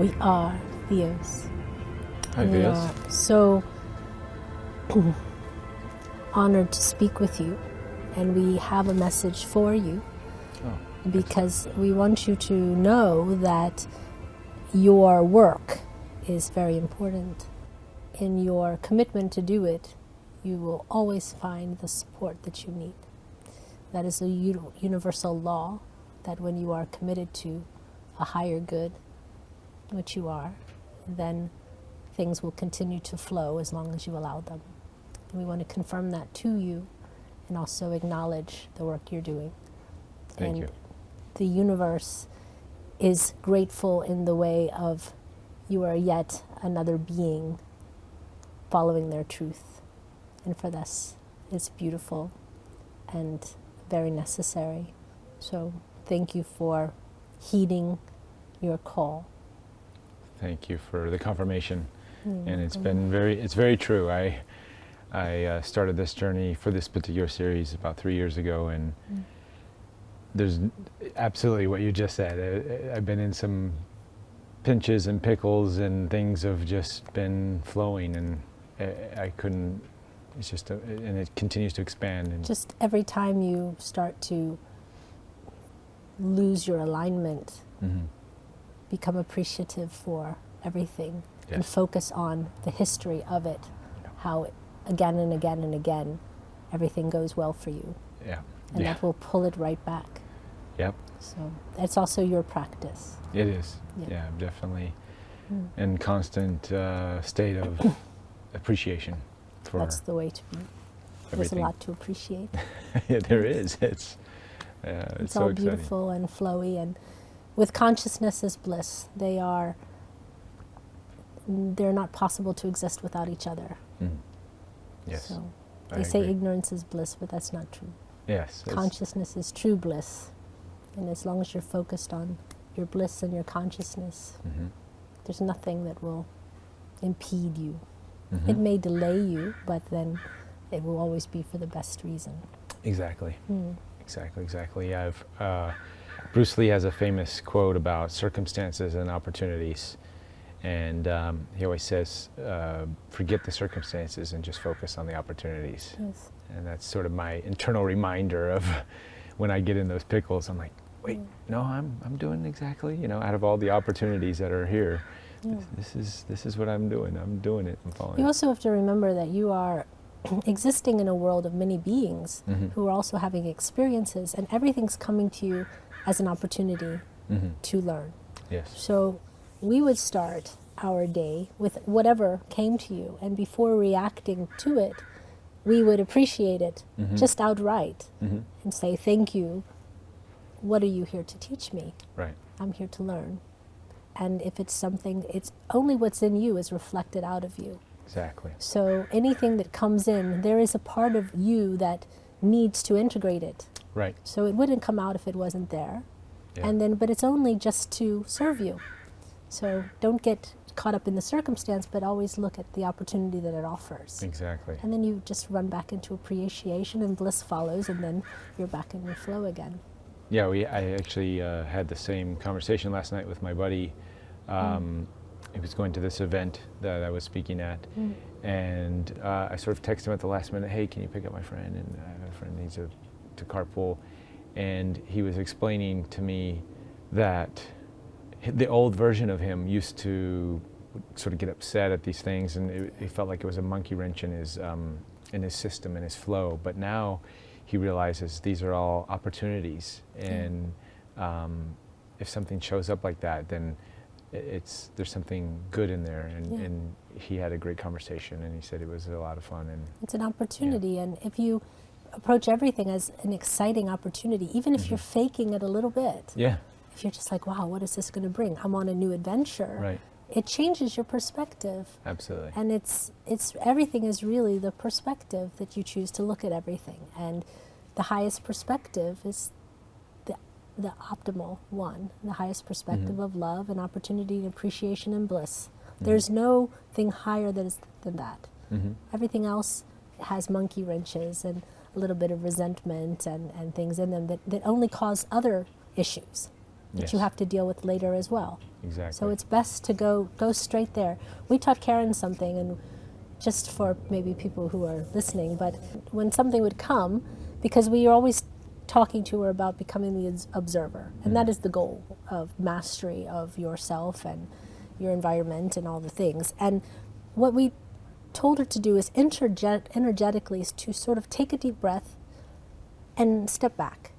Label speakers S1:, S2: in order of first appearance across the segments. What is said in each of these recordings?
S1: We are Theos.
S2: Hi,
S1: We
S2: Theos.
S1: are so honored to speak with you, and we have a message for you because we want you to know that your work is very important. In your commitment to do it, you will always find the support that you need. That is a universal law, that when you are committed to a higher good, which you are, then things will continue to flow as long as you allow them. And we want to confirm that to you and also acknowledge the work you're doing.
S2: Thank you.
S1: The universe is grateful in the way of you are yet another being following their truth. And for this, it's beautiful and very necessary. So thank you for heeding your call.
S2: Thank you for the confirmation. And it's very true. I started this journey for this particular series about 3 years ago, and there's absolutely what you just said. I've been in some pinches and pickles, and things have just been flowing, and I couldn't. It's just, and it continues to expand. And
S1: just every time you start to lose your alignment, become appreciative for everything, and focus on the history of it, how again and again and again everything goes well for you. And that will pull it right back. So it's also your practice.
S2: It is. I'm definitely in constant state of appreciation for
S1: That's the way to be. There's a lot to appreciate.
S2: Yeah, there is. It's so
S1: all
S2: exciting.
S1: beautiful and flowy, and with consciousness is bliss. They're not possible to exist without each other.
S2: Yes.
S1: So
S2: I
S1: they say
S2: agree.
S1: ignorance is bliss, but that's not true.
S2: Yes.
S1: Consciousness is true bliss. And as long as you're focused on your bliss and your consciousness, there's nothing that will impede you. It may delay you, but then it will always be for the best reason.
S2: Exactly. Exactly. Bruce Lee has a famous quote about circumstances and opportunities. And he always says, forget the circumstances and just focus on the opportunities.
S1: Yes.
S2: And that's sort of my internal reminder of when I get in those pickles, I'm like, wait, no, I'm doing exactly, out of all the opportunities that are here, this is what I'm doing. I'm doing it. I'm following.
S1: You also have to remember that you are existing in a world of many beings who are also having experiences, and everything's coming to you as an opportunity to learn.
S2: Yes.
S1: So we would start our day with whatever came to you, and before reacting to it, we would appreciate it just outright and say, thank you. What are you here to teach me?
S2: Right.
S1: I'm here to learn. And if it's something, it's only what's in you is reflected out of you.
S2: Exactly.
S1: So anything that comes in, there is a part of you that needs to integrate it.
S2: Right.
S1: So it wouldn't come out if it wasn't there.
S2: Yeah.
S1: And then, but it's only just to serve you. So don't get caught up in the circumstance, but always look at the opportunity that it offers.
S2: Exactly.
S1: And then you just run back into appreciation, and bliss follows, and then you're back in your flow again.
S2: Yeah, I actually had the same conversation last night with my buddy. He was going to this event that I was speaking at, and I sort of texted him at the last minute, hey, can you pick up my friend? And I have a friend needs to carpool. And he was explaining to me that the old version of him used to sort of get upset at these things, and it felt like it was a monkey wrench in his system, in his flow. But now he realizes these are all opportunities, and if something shows up like that, then there's something good in there. And he had a great conversation, and he said it was a lot of fun. And
S1: it's an opportunity, and if you approach everything as an exciting opportunity, even if you're faking it a little bit, if you're just like, wow, what is this going to bring? I'm on a new adventure.
S2: Right.
S1: It changes your perspective.
S2: Absolutely.
S1: And it's everything is really the perspective that you choose to look at everything. And the highest perspective is the optimal one, the highest perspective of love and opportunity and appreciation and bliss. There's no thing higher than that. Everything else has monkey wrenches and a little bit of resentment and things in them that only cause other issues. that you have to deal with later as well.
S2: Exactly.
S1: So it's best to go straight there. We taught Karen something, and just for maybe people who are listening, but when something would come, because we are always talking to her about becoming the observer, and that is the goal of mastery of yourself and your environment and all the things. And what we told her to do is energetically is to sort of take a deep breath and step back,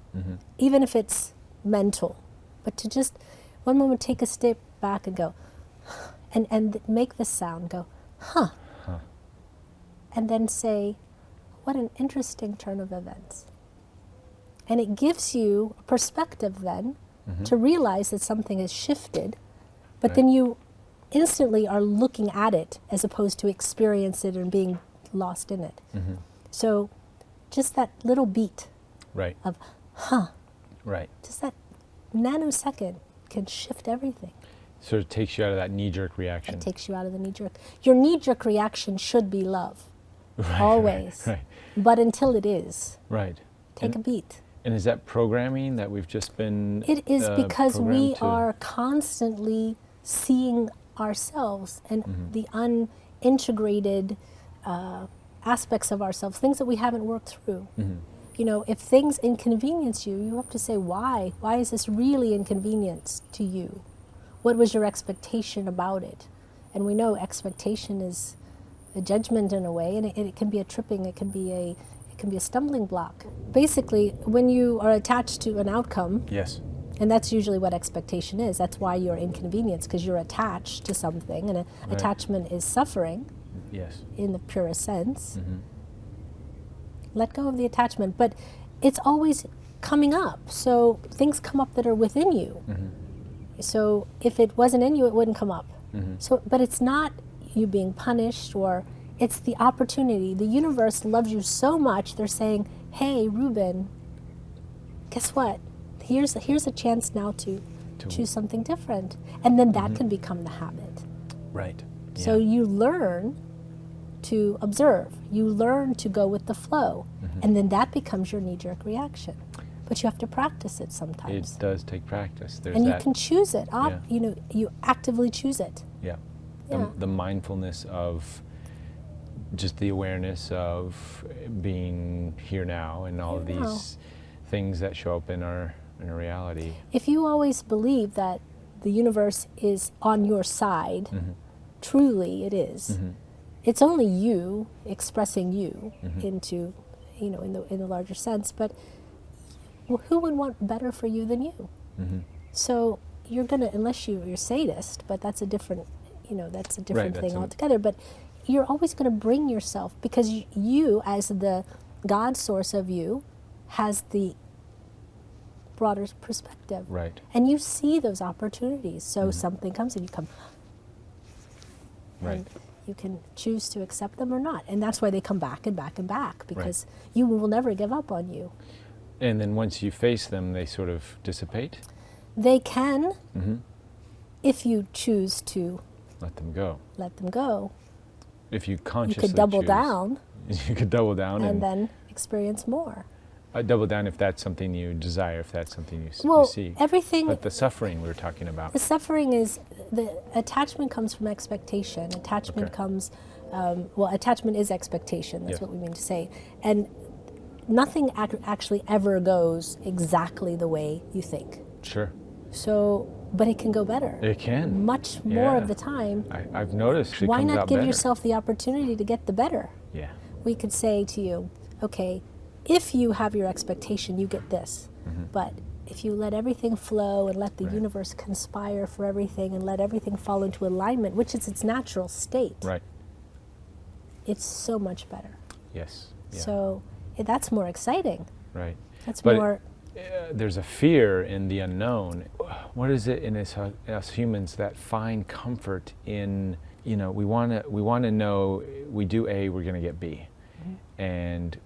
S1: even if it's mental, but to just one moment take a step back and go, and make the sound, go, huh. And then say, what an interesting turn of events. And it gives you a perspective then to realize that something has shifted, but then you instantly are looking at it as opposed to experience it and being lost in it. So just that little beat of, just that nanosecond can shift everything.
S2: Sort of takes you out of that knee-jerk reaction.
S1: It takes you out of the knee-jerk. Your knee-jerk reaction should be love. Always. But until it is, take a beat.
S2: And is that programming that we've just been
S1: It is because we are constantly seeing ourselves and the unintegrated aspects of ourselves, things that we haven't worked through. You know, if things inconvenience you, you have to say why. Why is this really inconvenience to you? What was your expectation about it? And we know expectation is a judgment in a way, and it can be a tripping, it can be a stumbling block. Basically, when you are attached to an outcome, and that's usually what expectation is, that's why you're inconvenienced, because you're attached to something, and attachment is suffering in the purest sense. Let go of the attachment, but it's always coming up, so things come up that are within you. So if it wasn't in you, it wouldn't come up. So, but it's not you being punished, or it's the opportunity. The universe loves you so much, they're saying, hey, Ruben, guess what? Here's a chance now to choose something different. And then that can become the habit. So you learn to observe. You learn to go with the flow. And then that becomes your knee-jerk reaction. But you have to practice it sometimes.
S2: It does take practice.
S1: And you can choose it. You know, you actively choose it.
S2: The mindfulness of just the awareness of being here now and all of these things that show up in our reality.
S1: If you always believe that the universe is on your side, truly it is. It's only you expressing you into, you know, in the larger sense. But who would want better for you than you? So you're gonna, unless you're sadist, but that's a different. You know, that's a different thing altogether. But you're always going to bring yourself, because you, as the God source of you, has the broader perspective. And you see those opportunities. So something comes and you come. And you can choose to accept them or not. And that's why they come back and back and back, because you will never give up on you.
S2: And then once you face them, they sort of dissipate?
S1: They can, if you choose to
S2: let them go.
S1: Let them go.
S2: If you consciously
S1: you could double
S2: choose,
S1: down.
S2: You could double down
S1: and then experience more.
S2: Double down if that's something you desire, if that's something you see.
S1: Everything.
S2: But the suffering we were talking about.
S1: The suffering is, the attachment comes from expectation. Attachment comes, attachment is expectation. That's what we mean to say. And nothing actually ever goes exactly the way you think. So, but it can go better.
S2: It can.
S1: Much more of the time.
S2: I've noticed it
S1: Why
S2: comes
S1: not
S2: out
S1: give
S2: better.
S1: yourself the opportunity to get the better? We could say to you, okay, if you have your expectation, you get this. But if you let everything flow and let the universe conspire for everything and let everything fall into alignment, which is its natural state, it's so much better. So that's more exciting. That's more...
S2: there's a fear in the unknown. What is it in us humans that find comfort in, you know, we want to know, we do A, we're going to get B. And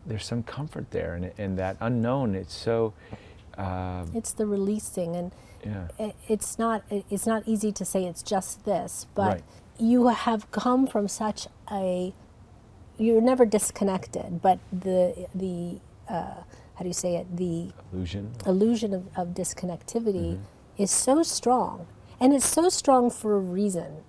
S2: there's some comfort there, and that unknown, it's so...
S1: it's the releasing, and it's not easy to say it's just this, but you have come from such a... You're never disconnected, but the how do you say it, the
S2: illusion
S1: of disconnectivity is so strong. And it's so strong for a reason,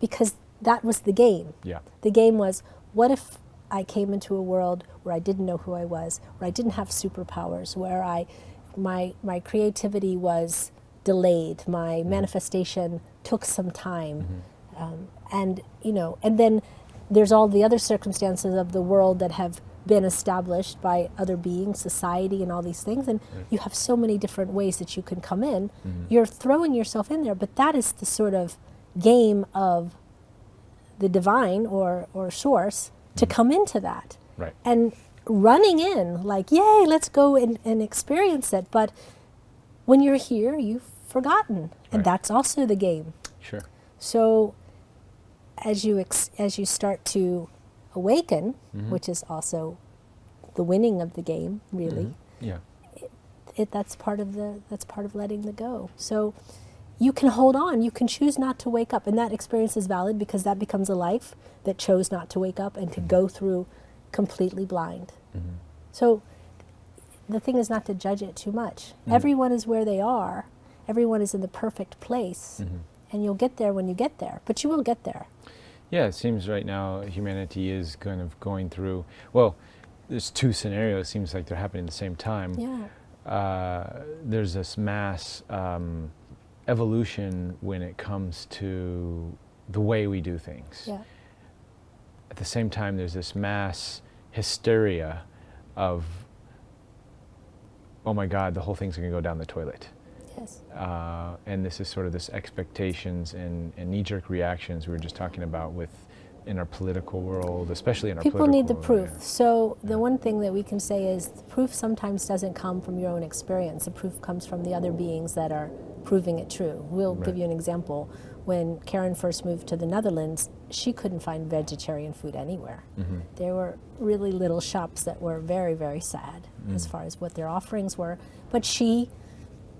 S1: because that was the game.
S2: Yeah.
S1: The game was, what if I came into a world where I didn't know who I was, where I didn't have superpowers, where my creativity was delayed, my manifestation took some time, and then there's all the other circumstances of the world that have been established by other beings, society, and all these things, and you have so many different ways that you can come in. You're throwing yourself in there, but that is the sort of game of the divine or source to come into that.
S2: Right.
S1: And running in like, yay, let's go and experience it. But when you're here, you've forgotten. And that's also the game.
S2: Sure.
S1: So as you start to awaken, which is also the winning of the game, really.
S2: Yeah.
S1: That's part of letting the go. So you can hold on, you can choose not to wake up, and that experience is valid because that becomes a life that chose not to wake up and to go through completely blind. So the thing is not to judge it too much. Everyone is where they are. Everyone is in the perfect place, and you'll get there when you get there, but you will get there.
S2: Yeah, it seems right now humanity is kind of going through, well, there's two scenarios, it seems like they're happening at the same time.
S1: Yeah.
S2: There's this mass evolution when it comes to the way we do things.
S1: Yeah.
S2: At the same time, there's this mass hysteria of, oh my God, the whole thing's going to go down the toilet.
S1: Yes.
S2: And this is sort of this expectations and knee-jerk reactions we were just talking about in our political world, especially in our
S1: People
S2: political
S1: need the
S2: world.
S1: proof.
S2: Yeah.
S1: So the one thing that we can say is the proof sometimes doesn't come from your own experience. The proof comes from the other beings that are proving it true. We'll give you an example. When Karen first moved to the Netherlands, she couldn't find vegetarian food anywhere. There were really little shops that were very, very sad as far as what their offerings were. But she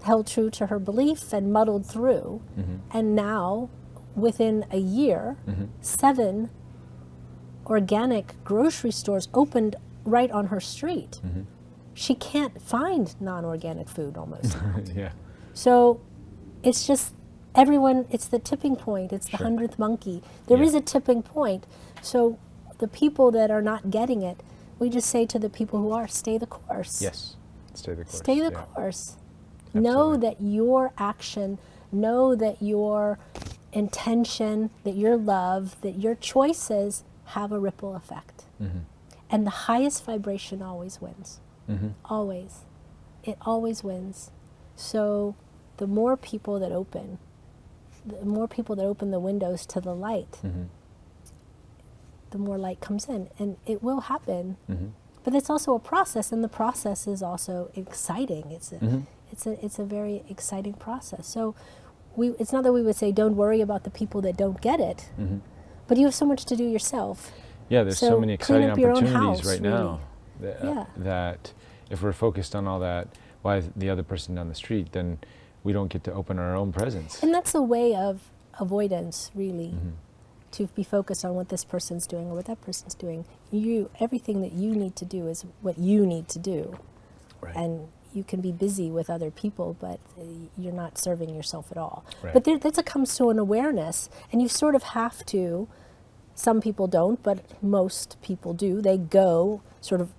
S1: held true to her belief and muddled through. And now, within a year, 7 organic grocery stores opened right on her street. She can't find non-organic food almost.
S2: Yeah.
S1: So it's just everyone, it's the tipping point, it's the 100th monkey. There is a tipping point. So the people that are not getting it, we just say to the people who are, stay the course.
S2: Yes, stay the course.
S1: Stay the course.
S2: Absolutely.
S1: Know that your action, know that your intention, that your love, that your choices have a ripple effect. And the highest vibration always wins. Always. It always wins. So the more people that open the windows to the light, the more light comes in. And it will happen. But it's also a process, and the process is also exciting. It's a very exciting process. So it's not that we would say don't worry about the people that don't get it, but you have so much to do yourself.
S2: Yeah, there's so many exciting opportunities right now
S1: Really.
S2: that if we're focused on all that, why is the other person down the street, then we don't get to open our own presence.
S1: And that's a way of avoidance, really, to be focused on what this person's doing or what that person's doing. Everything that you need to do is what you need to do.
S2: Right.
S1: And you can be busy with other people, but you're not serving yourself at all.
S2: Right.
S1: But that comes to an awareness, and you sort of have to. Some people don't, but most people do. They go sort of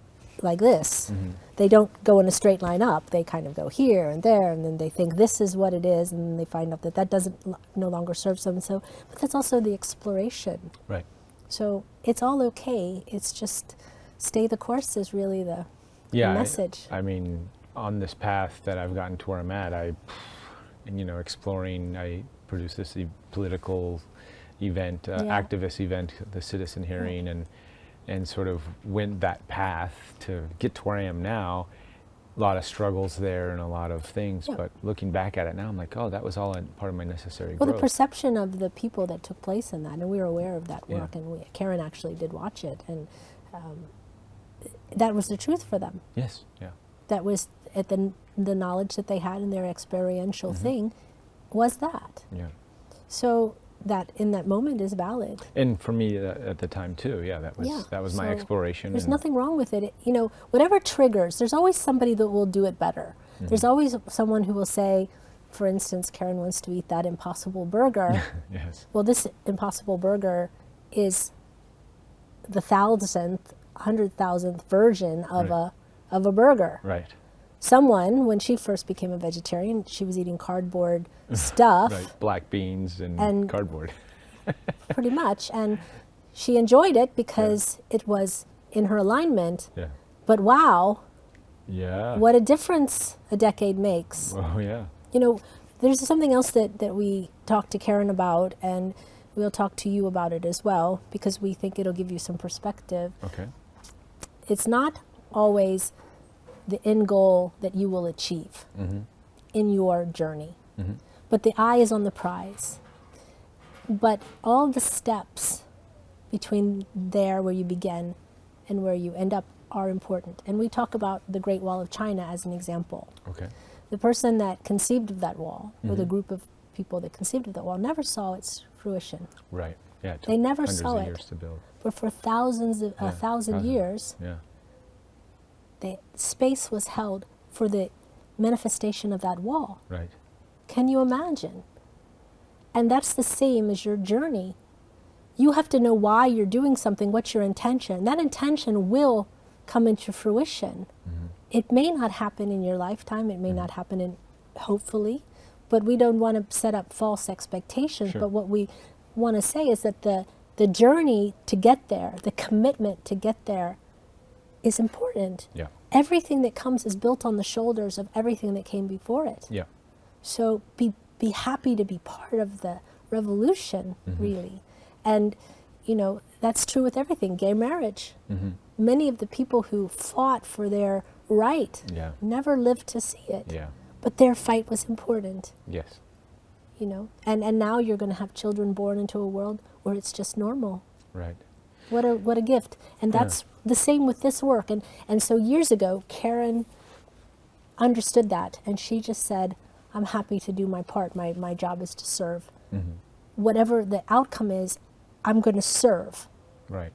S1: like this. They don't go in a straight line up. They kind of go here and there, and then they think this is what it is, and then they find out that doesn't no longer serve them. So, but that's also the exploration.
S2: Right.
S1: So it's all okay. It's just stay the course is really the message.
S2: I mean, on this path that I've gotten to where I'm at, exploring, I produced this political event, activist event, the citizen hearing, and sort of went that path to get to where I am now. A lot of struggles there and a lot of things, but looking back at it now, I'm like, oh, that was all part of my necessary growth.
S1: Well, the perception of the people that took place in that, and we were aware of that work, and Karen actually did watch it, and that was the truth for them.
S2: Yes, yeah.
S1: That was at the knowledge that they had in their experiential thing was that.
S2: Yeah.
S1: So that in that moment is valid.
S2: And for me at the time too, that was my exploration.
S1: There's nothing wrong with it. You know, whatever triggers, there's always somebody that will do it better. Mm-hmm. There's always someone who will say, for instance, Karen wants to eat that Impossible Burger.
S2: Yes.
S1: Well, this Impossible Burger is the 100,000th version of a burger.
S2: Right.
S1: Someone, when she first became a vegetarian, she was eating cardboard stuff.
S2: Right, black beans and cardboard.
S1: Pretty much. And she enjoyed it because it was in her alignment.
S2: Yeah.
S1: But wow,
S2: yeah,
S1: what a difference a decade makes.
S2: Oh, yeah.
S1: You know, there's something else that we talked to Karen about, and we'll talk to you about it as well, because we think it'll give you some perspective.
S2: Okay.
S1: It's not always the end goal that you will achieve in your journey. Mm-hmm. But the eye is on the prize. But all the steps between there where you begin and where you end up are important. And we talk about the Great Wall of China as an example.
S2: Okay.
S1: The person that conceived of that wall, or the group of people that conceived of that wall, never saw its fruition.
S2: Right. Yeah.
S1: They never saw it.
S2: Years to build.
S1: But for thousands of 1,000 years, the space was held for the manifestation of that wall.
S2: Right.
S1: Can you imagine? And that's the same as your journey. You have to know why you're doing something, what's your intention. That intention will come into fruition. Mm-hmm. It may not happen in your lifetime, it may not happen hopefully, but we don't want to set up false expectations. Sure. But what we want to say is that the journey to get there, the commitment to get there, is important.
S2: Yeah.
S1: Everything that comes is built on the shoulders of everything that came before it.
S2: Yeah.
S1: So be happy to be part of the revolution, really. And, you know, that's true with everything. Gay marriage. Mm-hmm. Many of the people who fought for their right never lived to see it.
S2: Yeah.
S1: But their fight was important.
S2: Yes.
S1: You know, and now you're going to have children born into a world where it's just normal.
S2: Right.
S1: What a gift. And that's the same with this work. And so years ago, Karen understood that, and she just said, I'm happy to do my part. My job is to serve. Mm-hmm. Whatever the outcome is, I'm going to serve.
S2: Right.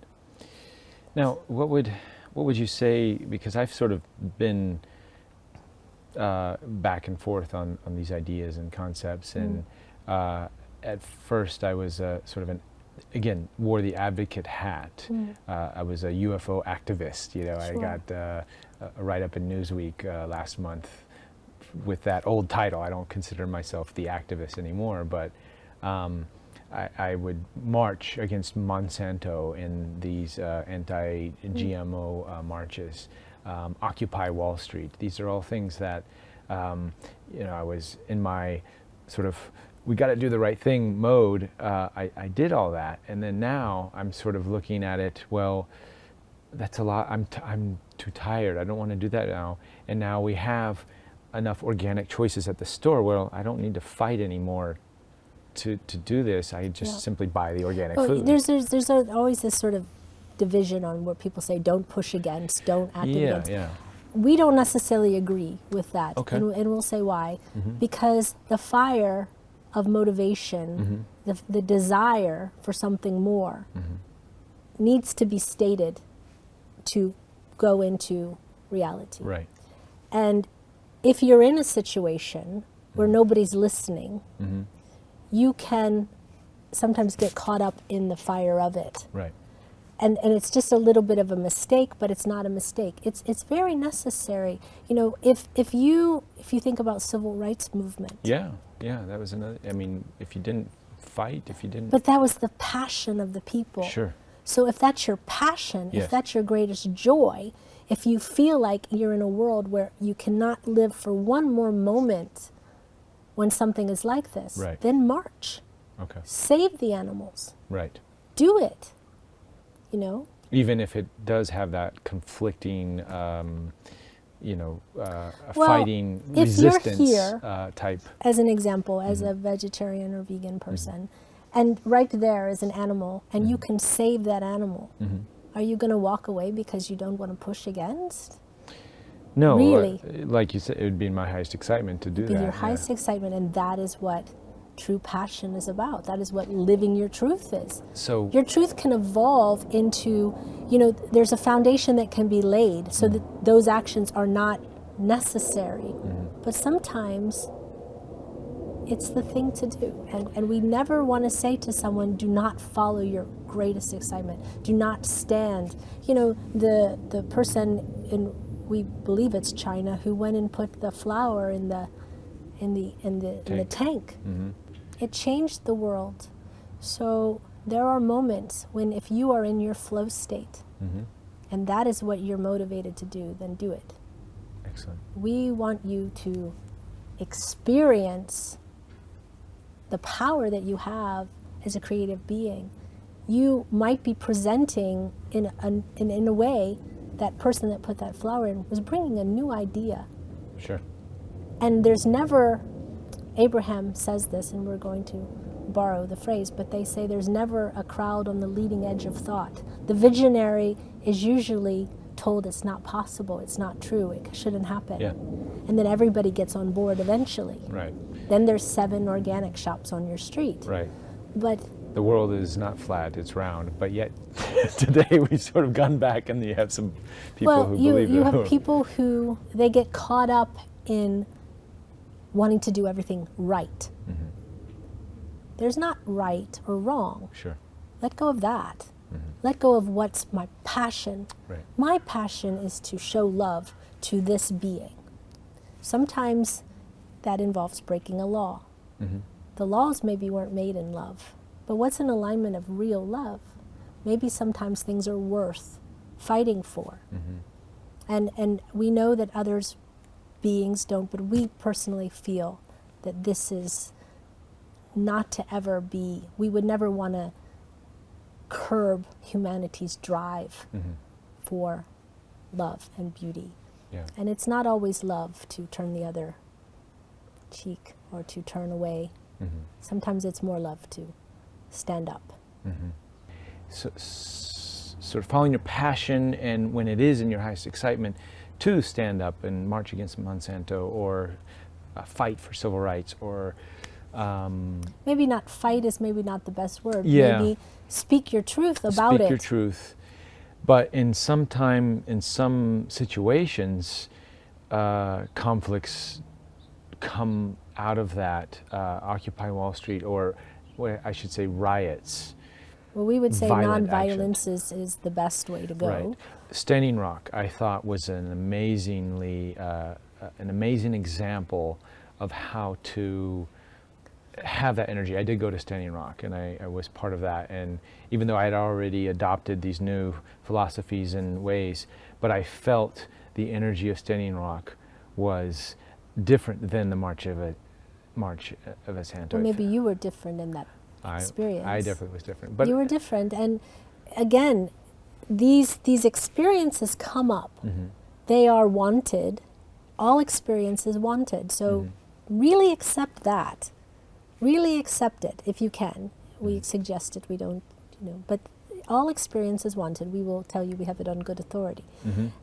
S2: Now, what would you say, because I've sort of been back and forth on these ideas and concepts, and at first I was sort of wore the advocate hat. I was a UFO activist, you know. Sure. I got a write-up in Newsweek last month with that old title. I don't consider myself the activist anymore, but I would march against Monsanto in these anti-GMO marches, Occupy Wall Street. These are all things that, you know, I was in my sort of we got to do the right thing mode. I did all that, and then now I'm sort of looking at it, well, that's a lot. I'm too tired. I don't want to do that now. And now we have enough organic choices at the store. Well, I don't need to fight anymore to do this. I just simply buy the organic food.
S1: There's always this sort of division on where people say don't push against, don't act against.
S2: Yeah.
S1: We don't necessarily agree with that.
S2: Okay.
S1: And we'll say why. Mm-hmm. Because the fire of motivation, the desire for something more needs to be stated to go into reality.
S2: Right.
S1: And if you're in a situation where nobody's listening, you can sometimes get caught up in the fire of it.
S2: Right.
S1: And it's just a little bit of a mistake, but it's not a mistake. It's very necessary. You know, if you think about civil rights movement.
S2: Yeah, that was another. I mean, if you didn't fight, if you didn't.
S1: But that was the passion of the people.
S2: Sure.
S1: So if that's your passion, if that's your greatest joy, if you feel like you're in a world where you cannot live for one more moment when something is like this, then march. Okay. Save the animals.
S2: Right.
S1: Do it. You know?
S2: Even if it does have that conflicting, fighting resistance
S1: here,
S2: type.
S1: As an example, as a vegetarian or vegan person, and right there is an animal, and you can save that animal. Are you going to walk away because you don't want to push against?
S2: No.
S1: Really?
S2: Like you said, it would be my highest excitement to do that.
S1: Your highest excitement, and that is what true passion is about. That is what living your truth is.
S2: So
S1: your truth can evolve into, there's a foundation that can be laid so that those actions are not necessary. But sometimes it's the thing to do. And we never want to say to someone, do not follow your greatest excitement. Do not stand. The person we believe it's China, who went and put the flower in the tank. It changed the world. So there are moments when if you are in your flow state, and that is what you're motivated to do, then do it.
S2: Excellent.
S1: We want you to experience the power that you have as a creative being. You might be presenting in a way that person that put that flower in was bringing a new idea.
S2: Sure.
S1: And there's never, Abraham says this, and we're going to borrow the phrase, but they say there's never a crowd on the leading edge of thought. The visionary is usually told it's not possible, it's not true, it shouldn't happen.
S2: Yeah.
S1: And then everybody gets on board eventually.
S2: Right.
S1: Then there's 7 organic shops on your street.
S2: Right.
S1: But
S2: the world is not flat, it's round, but yet today we've sort of gone back and you have some people who believe
S1: you have people who, they get caught up in wanting to do everything right. There's not right or wrong.
S2: Sure.
S1: Let go of that. Let go of what's my passion.
S2: Right.
S1: My passion is to show love to this being. Sometimes that involves breaking a law. The laws maybe weren't made in love, but what's an alignment of real love? Maybe sometimes things are worth fighting for. And we know that others beings don't, but we personally feel that this is not to ever be, we would never want to curb humanity's drive for love and beauty.
S2: Yeah.
S1: And it's not always love to turn the other cheek or to turn away. Sometimes it's more love to stand up.
S2: So, sort of following your passion, and when it is in your highest excitement, to stand up and march against Monsanto or fight for civil rights, or
S1: maybe not fight is maybe not the best word.
S2: Yeah.
S1: Maybe speak your truth about it.
S2: Speak your truth. But in some situations, conflicts come out of that. Occupy Wall Street, or I should say riots.
S1: Well, we would say
S2: Violent
S1: nonviolence is the best way to go.
S2: Right. Standing Rock, I thought, was an amazing example of how to have that energy. I did go to Standing Rock, and I was part of that. And even though I had already adopted these new philosophies and ways, but I felt the energy of Standing Rock was different than the March of a Santo.
S1: Well, maybe you were different in that experience.
S2: I definitely was different. But
S1: you were different, and again, these experiences come up. They are wanted. All experience is wanted. So really accept that. Really accept it if you can. We suggest it. We don't, but all experience is wanted. We will tell you we have it on good authority.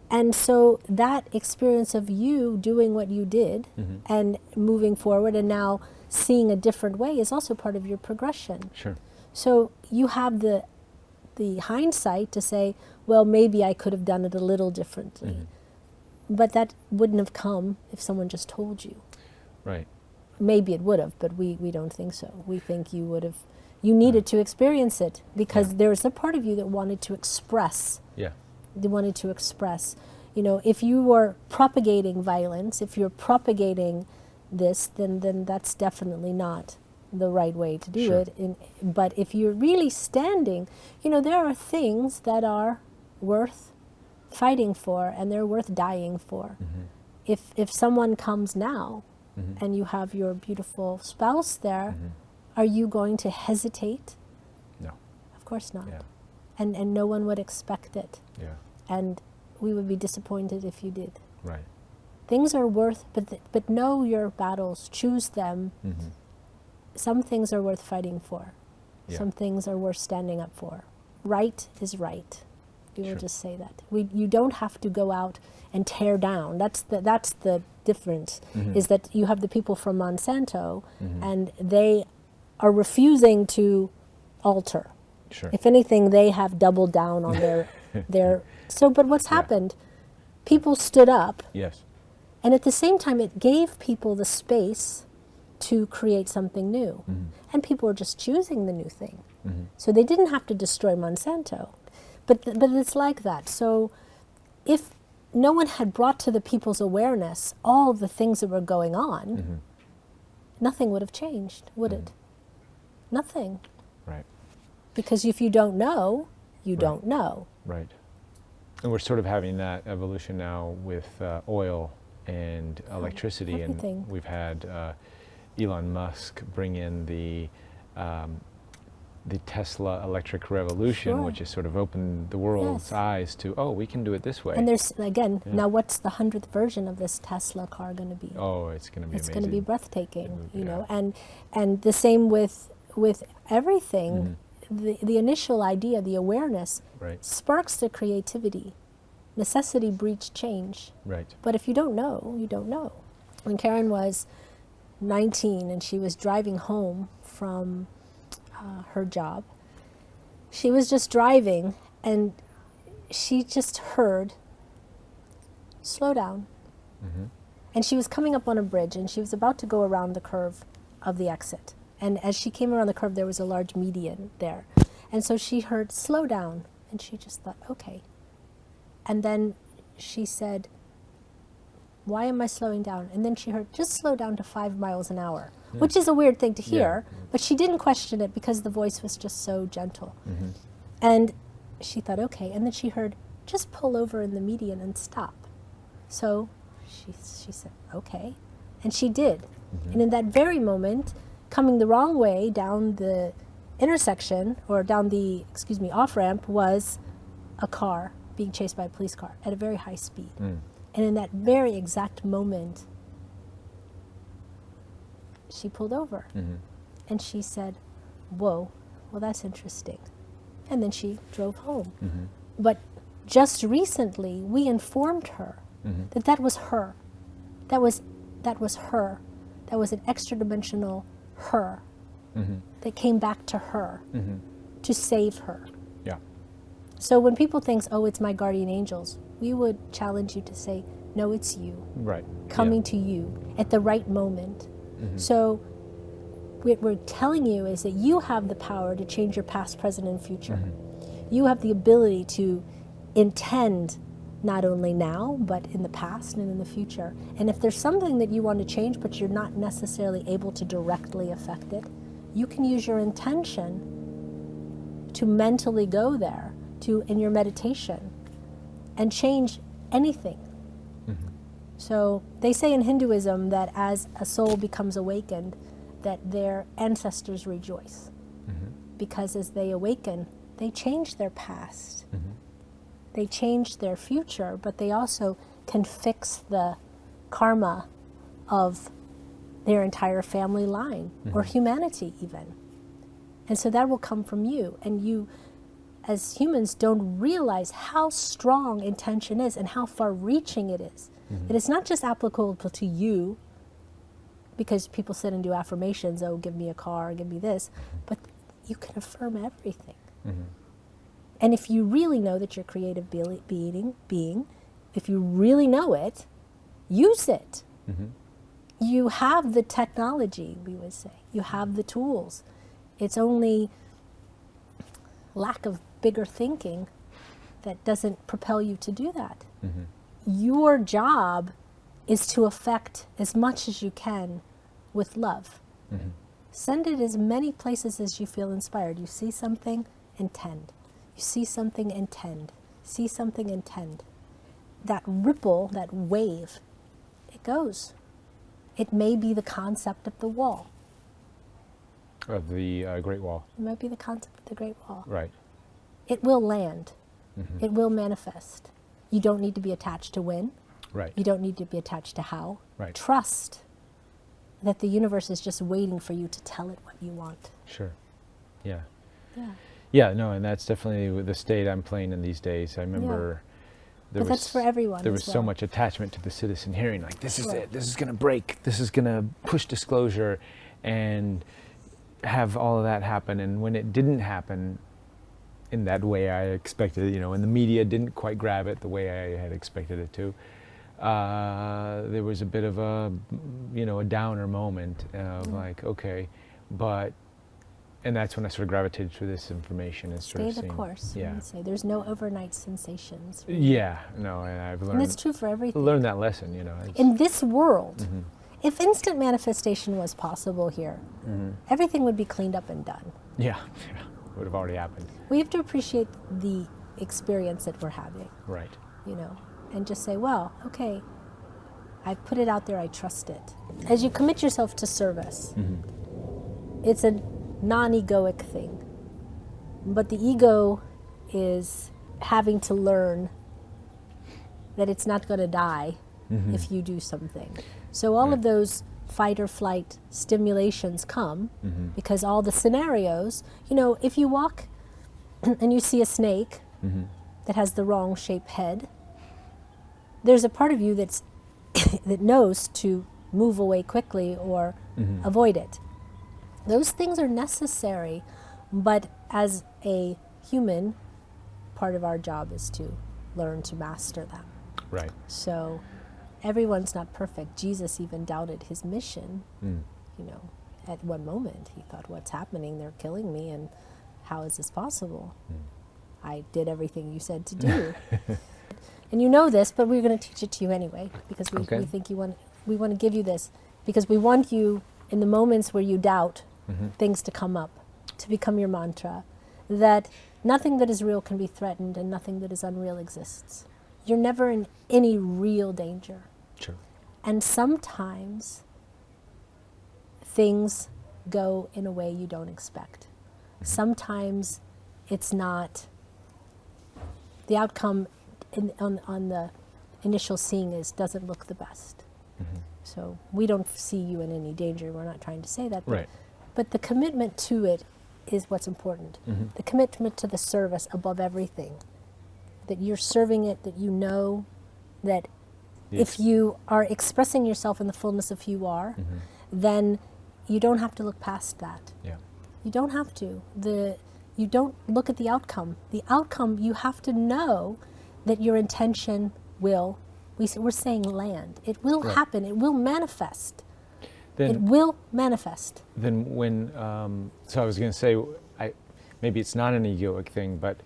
S1: And so that experience of you doing what you did and moving forward and now seeing a different way is also part of your progression.
S2: Sure.
S1: So you have the hindsight to say, well, maybe I could have done it a little differently. But that wouldn't have come if someone just told you.
S2: Right.
S1: Maybe it would have, but we don't think so. We think you would have, you needed to experience it because there's a part of you that wanted to express.
S2: Yeah.
S1: They wanted to express. If you were propagating violence, if you're propagating this, then that's definitely not the right way to do it. But if you're really standing, there are things that are worth fighting for and they're worth dying for. If someone comes now and you have your beautiful spouse there, are you going to hesitate?
S2: No.
S1: Of course not.
S2: Yeah.
S1: And no one would expect it.
S2: Yeah.
S1: And we would be disappointed if you did.
S2: Right.
S1: Things are worth, but know your battles, choose them. Some things are worth fighting for.
S2: Yeah.
S1: Some things are worth standing up for. Right is right. We will just say that. You don't have to go out and tear down. That's the difference, is that you have the people from Monsanto, and they are refusing to alter.
S2: Sure.
S1: If anything, they have doubled down on their. So, but what's happened? People stood up.
S2: Yes.
S1: And at the same time, it gave people the space to create something new.
S2: Mm-hmm.
S1: And people were just choosing the new thing.
S2: Mm-hmm.
S1: So they didn't have to destroy Monsanto. But it's like that. So if no one had brought to the people's awareness all of the things that were going on,
S2: Mm-hmm.
S1: nothing would have changed, would it? Nothing.
S2: Right.
S1: Because if you don't know, you
S2: Right.
S1: don't know.
S2: Right. And we're sort of having that evolution now with oil and electricity,
S1: everything.
S2: and we've had Elon Musk bring in the Tesla electric revolution,
S1: Sure.
S2: which has sort of opened the world's
S1: Yes.
S2: eyes to, oh, we can do it this way.
S1: And there's, again, now what's the 100th version of this Tesla car going to be?
S2: Oh, it's going to be
S1: It's
S2: amazing.
S1: going to be breathtaking, you know.
S2: Yeah.
S1: And the same with everything. The initial idea, the awareness,
S2: Right.
S1: sparks the creativity. Necessity breeds change.
S2: Right.
S1: But if you don't know, you don't know. When Karen was 19 and she was driving home from her job, she was just driving and she just heard, slow down.
S2: Mm-hmm.
S1: And she was coming up on a bridge and she was about to go around the curve of the exit. And as she came around the curve, there was a large median there. And so she heard, slow down. And she just thought, okay. And then she said, why am I slowing down? And then she heard, just slow down to 5 miles an hour, which is a weird thing to hear, but she didn't question it because the voice was just so gentle.
S2: Mm-hmm.
S1: And she thought, okay. And then she heard, just pull over in the median and stop. So she said, okay. And she did.
S2: Mm-hmm.
S1: And in that very moment, coming the wrong way down the intersection, or down the, off-ramp, was a car being chased by a police car at a very high speed.
S2: Mm.
S1: And in that very exact moment, she pulled over.
S2: Mm-hmm.
S1: And she said, whoa, well, that's interesting. And then she drove home.
S2: Mm-hmm.
S1: But just recently, we informed her
S2: Mm-hmm.
S1: that was her. That was her. That was an extra-dimensional her
S2: Mm-hmm.
S1: that came back to her
S2: Mm-hmm.
S1: to save her.
S2: Yeah.
S1: So when people think, oh, it's my guardian angels, we would challenge you to say, no, it's you,
S2: Right.
S1: coming
S2: Yeah.
S1: to you at the right moment.
S2: Mm-hmm.
S1: So what we're telling you is that you have the power to change your past, present, and future.
S2: Mm-hmm.
S1: You have the ability to intend not only now, but in the past and in the future. And if there's something that you want to change, but you're not necessarily able to directly affect it, you can use your intention to mentally go there, in your meditation, and change anything.
S2: Mm-hmm.
S1: So they say in Hinduism that as a soul becomes awakened, that their ancestors rejoice.
S2: Mm-hmm.
S1: Because as they awaken, they change their past.
S2: Mm-hmm.
S1: They change their future, but they also can fix the karma of their entire family line, or humanity even. And so that will come from you. And you, as humans, don't realize how strong intention is and how far-reaching it is.
S2: Mm-hmm.
S1: It is not just applicable to you, because people sit and do affirmations, oh, give me a car, give me this, but you can affirm everything.
S2: Mm-hmm.
S1: And if you really know that you're creative being, if you really know it, use it.
S2: Mm-hmm.
S1: You have the technology, we would say. You have the tools. It's only lack of bigger thinking that doesn't propel you to do that.
S2: Mm-hmm.
S1: Your job is to affect as much as you can with love.
S2: Mm-hmm.
S1: Send it as many places as you feel inspired. You see something, intend. You see something, intend. See something, intend. That ripple, that wave, it goes. It may be the concept of the wall.
S2: Of the Great Wall.
S1: It might be the concept of the Great Wall.
S2: Right.
S1: It will land.
S2: Mm-hmm.
S1: It will manifest. You don't need to be attached to when.
S2: Right.
S1: You don't need to be attached to how.
S2: Right.
S1: Trust that the universe is just waiting for you to tell it what you want.
S2: Sure. Yeah.
S1: Yeah.
S2: Yeah, no, and that's definitely the state I'm playing in these days. I remember
S1: But that's for everyone
S2: there
S1: as
S2: was so
S1: well.
S2: much attachment to the citizen hearing, like this is
S1: Sure.
S2: it, this is going to break, this is going to push disclosure, and have all of that happen, and when it didn't happen in that way I expected, and the media didn't quite grab it the way I had expected it to, there was a bit of a downer moment of like, okay, and that's when I sort of gravitated to this information and sort of
S1: Stay the
S2: seeing,
S1: course.
S2: yeah.
S1: I would say there's no overnight sensations. Really.
S2: Yeah, no, and I've learned.
S1: And it's true for everything.
S2: Learned that lesson,
S1: In this world, if instant manifestation was possible here, everything would be cleaned up and done.
S2: Yeah, it would have already happened.
S1: We have to appreciate the experience that we're having.
S2: Right.
S1: And just say, well, okay, I put it out there, I trust it. As you commit yourself to service, it's a non-egoic thing. But the ego is having to learn that it's not going to die if you do something. So all of those fight or flight stimulations come because all the scenarios, if you walk and you see a snake that has the wrong shaped head, there's a part of you that knows to move away quickly or avoid it. Those things are necessary, but as a human, part of our job is to learn to master them.
S2: Right.
S1: So everyone's not perfect. Jesus even doubted his mission. At one moment he thought, what's happening? They're killing me, and how is this possible? I did everything you said to do. And you know this, but we're going to teach it to you anyway, because we think we want to give you this, because we want you, in the moments where you doubt things to come up, to become your mantra, that nothing that is real can be threatened and nothing that is unreal exists. You're never in any real danger.
S2: Sure.
S1: And sometimes things go in a way you don't expect. Sometimes it's not, the outcome on the initial seeing doesn't look the best. So we don't see you in any danger. We're not trying to say that.
S2: Right.
S1: But the commitment to it is what's important. The commitment to the service above everything. That you're serving it, that you know that if you are expressing yourself in the fullness of who you are, then you don't have to look past that.
S2: Yeah.
S1: You don't have to. You don't look at the outcome. The outcome, you have to know that your intention will, we're saying land. It will happen. It will manifest. It will manifest.
S2: Then when, so I was going to say, maybe it's not an egoic thing, but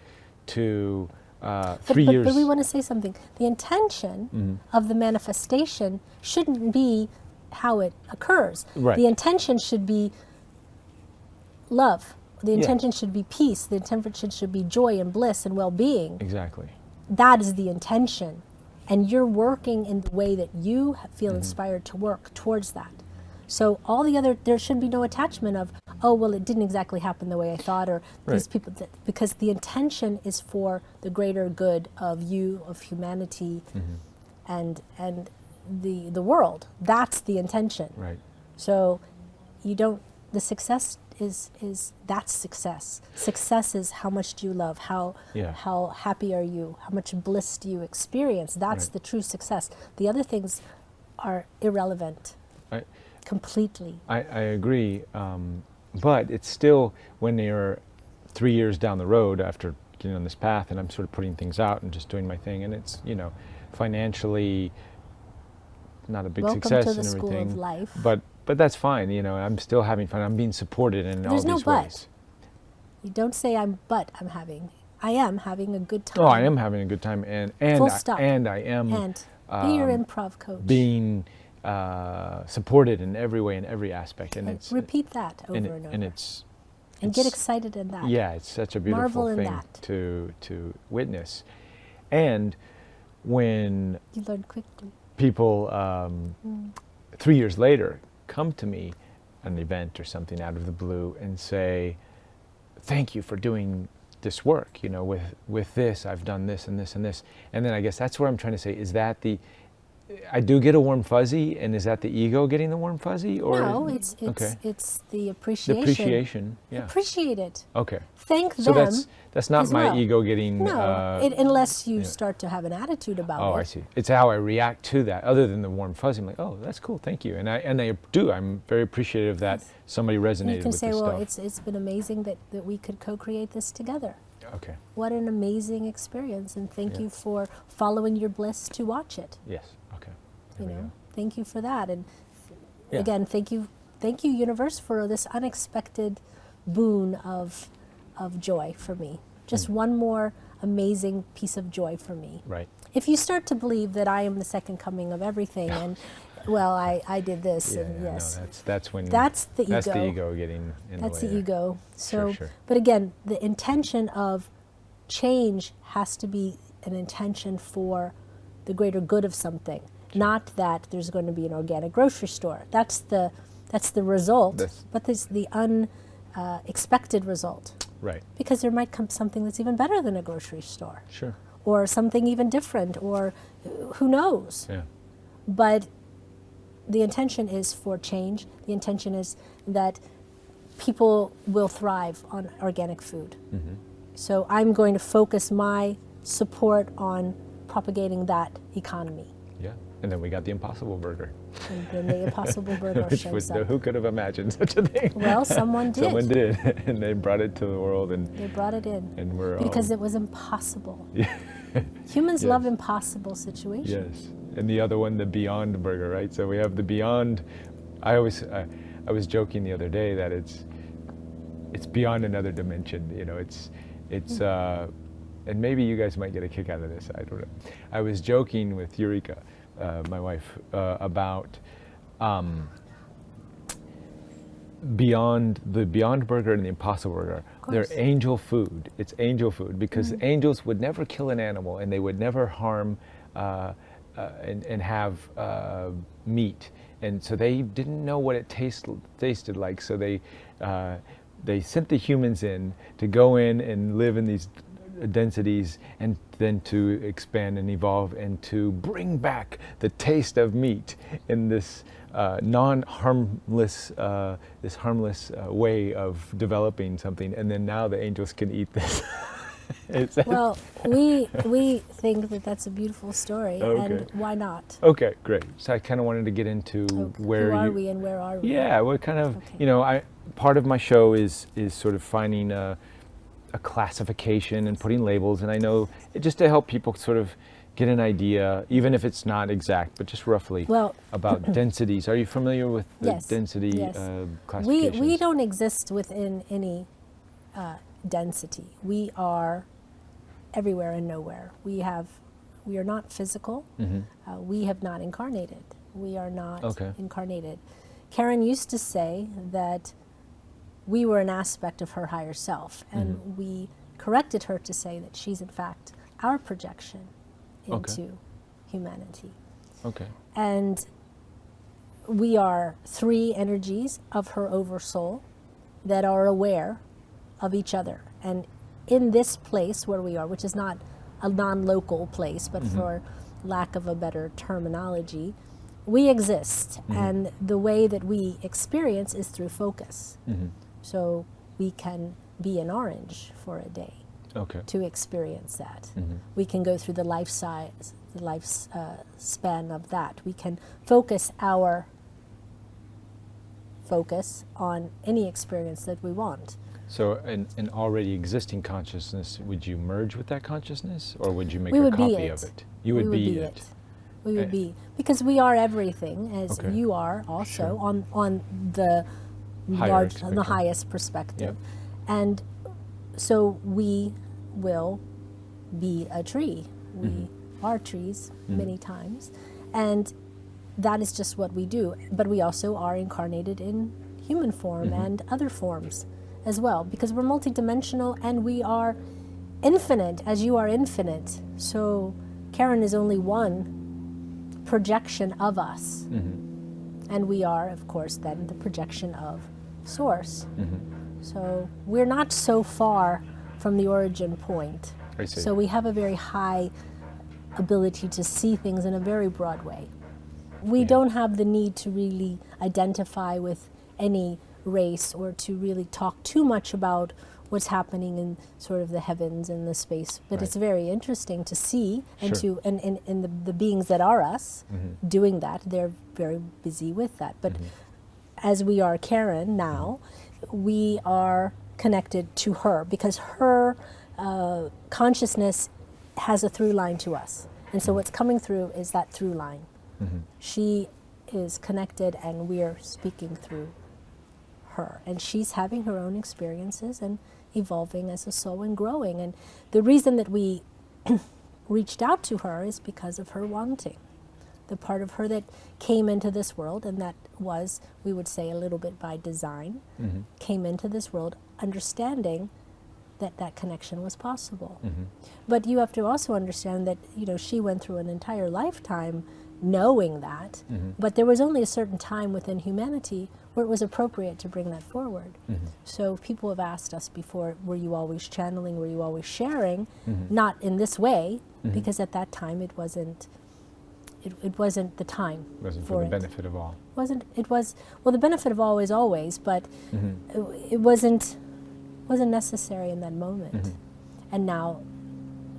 S2: to 3 years.
S1: But we want to say something. The intention of the manifestation shouldn't be how it occurs.
S2: Right.
S1: The intention should be love. The intention should be peace. The intention should be joy and bliss and well-being.
S2: Exactly.
S1: That is the intention. And you're working in the way that you feel inspired to work towards that. So all the other, there should be no attachment of, oh, well, it didn't exactly happen the way I thought, or these people, because the intention is for the greater good of you, of humanity, and the world. That's the intention.
S2: Right.
S1: So you don't, the success is that's success. Success is how much do you love, how happy are you, how much bliss do you experience. That's the true success. The other things are irrelevant. Completely.
S2: I agree, but it's still, when you're 3 years down the road after getting on this path, and I'm sort of putting things out and just doing my thing, and it's, financially not a big success
S1: to the
S2: and everything.
S1: School of life.
S2: But that's fine, I'm still having fun. I'm being supported in all these ways.
S1: There's no but. You don't say I am having a good time.
S2: Oh, I am having a good time, and
S1: Full stop.
S2: And I am
S1: be your improv coach.
S2: Being supported in every way, in every aspect, and it's
S1: repeat that over and over.
S2: And
S1: get excited in that.
S2: Yeah, it's such a beautiful thing to witness. And when
S1: you learn quickly,
S2: people 3 years later come to me at an event or something out of the blue and say, "Thank you for doing this work. With this, I've done this and this and this." And then I guess that's where I'm trying to say, is that I do get a warm fuzzy, and is that the ego getting the warm fuzzy, or
S1: no? It's the appreciation.
S2: The appreciation, yeah.
S1: Appreciate it.
S2: Okay.
S1: Thank them.
S2: So that's not my ego getting.
S1: No, unless you start to have an attitude about it.
S2: Oh, I see. It's how I react to that. Other than the warm fuzzy, I'm like, oh, that's cool, thank you, and I do. I'm very appreciative that somebody resonated with this stuff. You can say, well,
S1: it's been amazing that we could co-create this together.
S2: Okay.
S1: What an amazing experience, and thank you for following your bliss to watch it.
S2: Yes. Okay.
S1: Thank you for that, and again, thank you, universe, for this unexpected boon of joy for me. Just one more amazing piece of joy for me.
S2: Right.
S1: If you start to believe that I am the second coming of everything, and well, I did this, and yes,
S2: no, that's when
S1: that's the ego.
S2: That's the ego getting in
S1: That's
S2: the way
S1: the ego. So,
S2: sure.
S1: But again, the intention of change has to be an intention for the greater good of something. Not that there's going to be an organic grocery store. That's the result, but there's the unexpected result.
S2: Right.
S1: Because there might come something that's even better than a grocery store.
S2: Sure.
S1: Or something even different, or who knows.
S2: Yeah.
S1: But the intention is for change. The intention is that people will thrive on organic food. Mm-hmm. So I'm going to focus my support on propagating that economy.
S2: Yeah. And then we got the Impossible Burger.
S1: And then the Impossible Burger shows up.
S2: Who could have imagined such a thing?
S1: Well, someone did.
S2: Someone did, and they brought it to the world, and
S1: they brought it in.
S2: And we're
S1: because it was impossible. Yeah. Humans love impossible situations.
S2: Yes, and the other one, the Beyond Burger, right? So we have the Beyond. I was joking the other day that it's beyond another dimension. It's and maybe you guys might get a kick out of this. I don't know. I was joking with Eureka, my wife, about the Beyond Burger and the Impossible Burger. They're angel food. It's angel food because angels would never kill an animal, and they would never harm and have meat, and so they didn't know what it tasted like. So they sent the humans in to go in and live in these densities, and then to expand and evolve and to bring back the taste of meat in this non-harmless, harmless way of developing something. And then now the angels can eat this.
S1: Well, we think that that's a beautiful story, and why not?
S2: Okay, great. So I kind of wanted to get into where
S1: who are we and where are we?
S2: Yeah, what kind of part of my show is sort of finding a classification and putting labels, and I know just to help people sort of get an idea, even if it's not exact, but just roughly about densities. Are you familiar with the density classifications?
S1: We don't exist within any density. We are everywhere and nowhere. We are not physical. Mm-hmm. We have not incarnated. We are not incarnated. Karen used to say that we were an aspect of her higher self, and we corrected her to say that she's in fact our projection into humanity. Okay. And we are three energies of her oversoul that are aware of each other. And in this place where we are, which is not a non-local place, but for lack of a better terminology, we exist. And the way that we experience is through focus. So we can be an orange for a day to experience that. We can go through the life span of that. We can focus our focus on any experience that we want.
S2: So an already existing consciousness, would you merge with that consciousness, or would you make a copy of it? You would be it.
S1: We would be, because we are everything, as you are also on the the highest perspective. And so we will be a tree. We are trees many times, and that is just what we do. But we also are incarnated in human form and other forms as well, because we're multidimensional and we are infinite, as you are infinite. So Karen is only one projection of us, and we are, of course, then the projection of Source. So we're not so far from the origin point. So we have a very high ability to see things in a very broad way. We don't have the need to really identify with any race or to really talk too much about what's happening in sort of the heavens and the space. But it's very interesting to see and the beings that are us doing that. They're very busy with that. But as we are Karen now, we are connected to her because her consciousness has a through line to us. And so what's coming through is that through line. She is connected and we're speaking through her. And she's having her own experiences and evolving as a soul and growing. And the reason that we reached out to her is because of her wanting. The part of her that came into this world, and that was, we would say, a little bit by design, came into this world understanding that that connection was possible. But you have to also understand that, you know, she went through an entire lifetime knowing that, but there was only a certain time within humanity where it was appropriate to bring that forward. So people have asked us before, were you always channeling, were you always sharing? Not in this way, because at that time it wasn't the time.
S2: It wasn't for the benefit of all.
S1: It was, well, the benefit of all is always, but it wasn't necessary in that moment. And now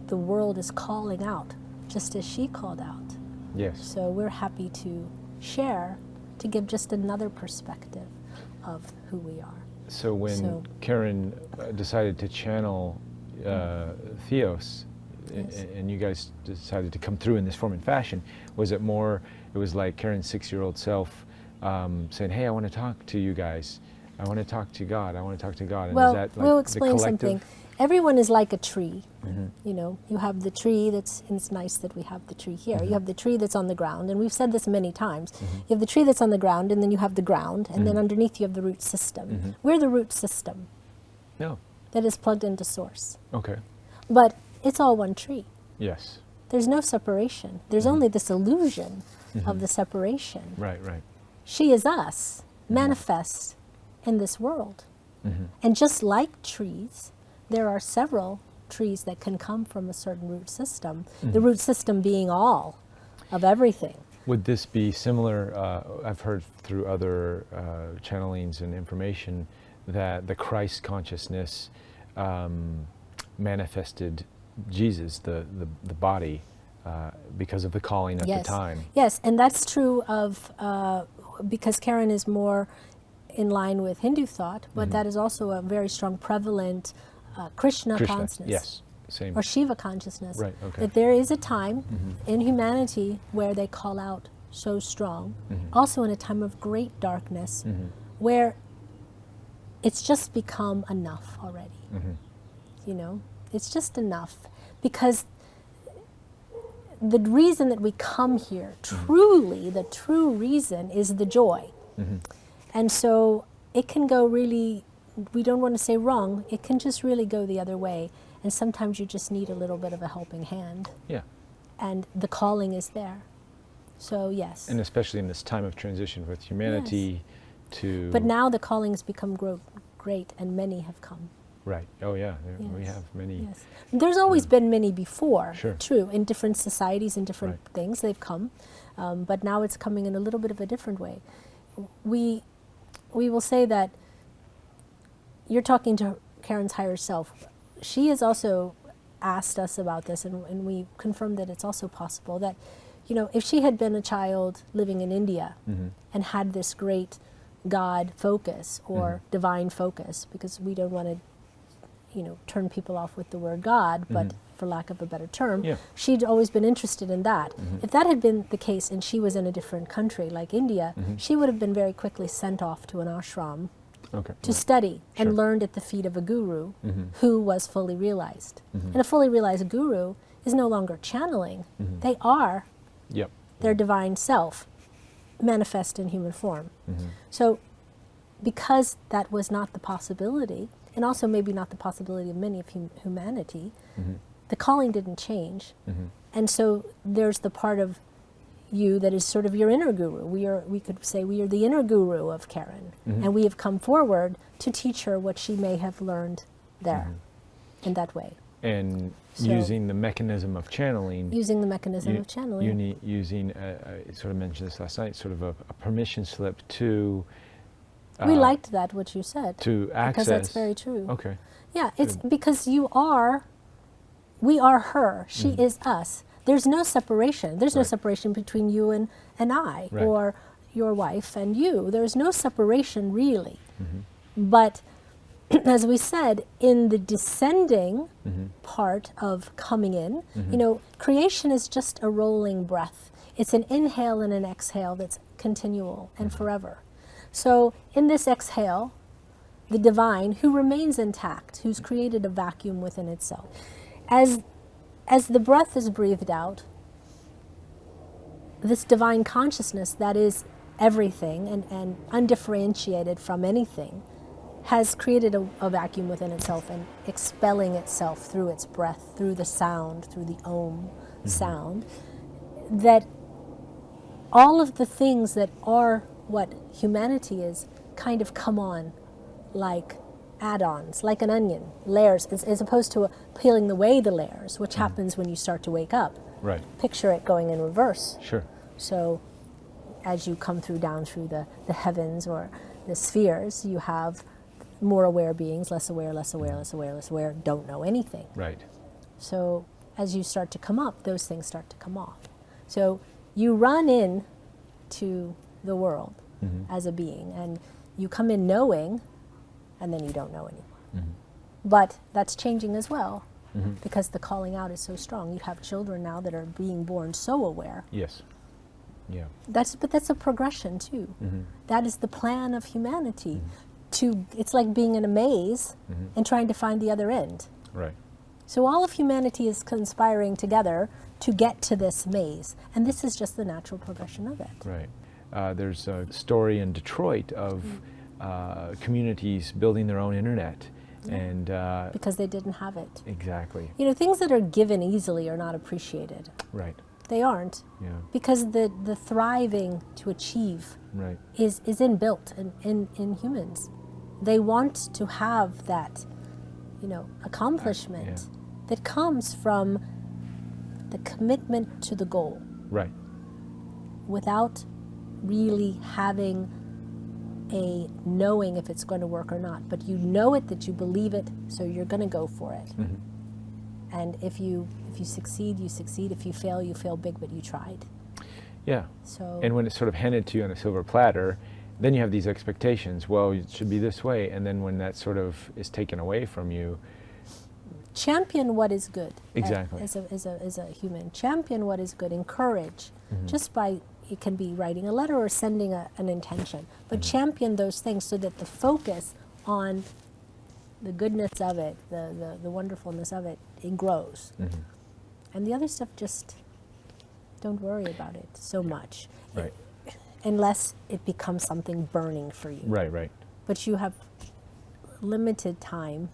S1: the world is calling out, just as she called out.
S2: Yes.
S1: So we're happy to share, to give just another perspective of who we are.
S2: So when Karen decided to channel Theos, and you guys decided to come through in this form and fashion, was it more, it was like Karen's 6-year-old self saying, hey, I want to talk to you guys. I want to talk to God. I want to talk to God. And
S1: well,
S2: is that like
S1: we'll explain
S2: the collective?
S1: something. Everyone is like a tree. You know, you have the tree that's, and it's nice that we have the tree here. You have the tree that's on the ground, and we've said this many times. You have the tree that's on the ground, and then you have the ground, and then underneath you have the root system. We're the root system.
S2: No.
S1: That is plugged into source.
S2: Okay.
S1: But it's all one tree.
S2: Yes.
S1: There's no separation. There's only this illusion of the separation.
S2: Right, right.
S1: She is us, manifest in this world. And just like trees, there are several trees that can come from a certain root system, the root system being all of everything.
S2: Would this be similar, I've heard through other channelings and information that the Christ consciousness manifested Jesus, the body, because of the calling at the time.
S1: Yes, and that's true of, because Karen is more in line with Hindu thought, but that is also a very strong prevalent Krishna consciousness.
S2: Yes, same.
S1: Or Shiva consciousness.
S2: Right, okay.
S1: That there is a time in humanity where they call out so strong, also in a time of great darkness, where it's just become enough already. You know, it's just enough. Because the reason that we come here, truly, the true reason is the joy. And so it can go really, we don't want to say wrong, it can just really go the other way. And sometimes you just need a little bit of a helping hand.
S2: Yeah.
S1: And the calling is there. So yes.
S2: And especially in this time of transition with humanity to...
S1: But now the calling has become great and many have come.
S2: Right. Oh yeah, we have many.
S1: Yes. There's always been many before,
S2: Sure.
S1: True, in different societies and different things they've come. But now it's coming in a little bit of a different way. We will say that you're talking to Karen's higher self. She has also asked us about this, and we confirmed that it's also possible that, you know, if she had been a child living in India and had this great God focus or divine focus, because we don't want to, you know, turn people off with the word God, but for lack of a better term, she'd always been interested in that. If that had been the case and she was in a different country like India, she would have been very quickly sent off to an ashram to study and learned at the feet of a guru who was fully realized. And a fully realized guru is no longer channeling. They are their divine self manifest in human form. So because that was not the possibility, and also maybe not the possibility of many of humanity, the calling didn't change. And so there's the part of you that is sort of your inner guru. We could say we are the inner guru of Karen, and we have come forward to teach her what she may have learned there in that way.
S2: And
S1: So-
S2: using the mechanism of channeling.
S1: Using the mechanism of channeling.
S2: Using, I sort of mentioned this last night, sort of a permission slip to.
S1: We liked that, what you said.
S2: To access.
S1: Because that's very true.
S2: Okay.
S1: Yeah, it's because we are her, she is us. There's no separation. There's no separation between you and I,
S2: Right.
S1: or your wife and you. There's no separation really. But as we said, in the descending part of coming in, creation is just a rolling breath. It's an inhale and an exhale that's continual and forever. So in this exhale, the divine, who remains intact, who's created a vacuum within itself, as the breath is breathed out, this divine consciousness that is everything and undifferentiated from anything has created a vacuum within itself and expelling itself through its breath, through the sound, through the Om sound, that all of the things that are what humanity is kind of come on like add-ons, like an onion, layers, as opposed to peeling away the layers, which happens when you start to wake up.
S2: Right.
S1: Picture it going in reverse.
S2: Sure.
S1: So as you come down through the heavens or the spheres, you have more aware beings, less aware, less aware, less aware, less aware, don't know anything.
S2: Right.
S1: So as you start to come up, those things start to come off. So you run in to the world as a being, and you come in knowing, and then you don't know anymore. But that's changing as well, because the calling out is so strong. You have children now that are being born so aware.
S2: Yes. Yeah.
S1: But that's a progression too. That is the plan of humanity. It's like being in a maze and trying to find the other end.
S2: Right.
S1: So all of humanity is conspiring together to get to this maze, and this is just the natural progression of it.
S2: Right. There's a story in Detroit of communities building their own internet, and
S1: Because they didn't have it.
S2: exactly.
S1: Things that are given easily are not appreciated.
S2: Right.
S1: They aren't,
S2: Yeah.
S1: because the thriving to achieve
S2: Right.
S1: is inbuilt in humans. They want to have that, accomplishment that comes from the commitment to the goal
S2: Right.
S1: without really having a knowing if it's going to work or not. But you know it, that you believe it, so you're going to go for it. And if you succeed, you succeed. If you fail big, but you tried.
S2: Yeah.
S1: So
S2: And when it's sort of handed to you on a silver platter, then you have these expectations. Well, it should be this way. And then when that sort of is taken away from you.
S1: champion what is good.
S2: Exactly.
S1: As a human, champion what is good. Encourage, just by, it can be writing a letter or sending an intention, but champion those things so that the focus on the goodness of it, the wonderfulness of it grows. And the other stuff, just don't worry about it so much.
S2: Right.
S1: Unless it becomes something burning for you.
S2: Right, right.
S1: But you have limited time,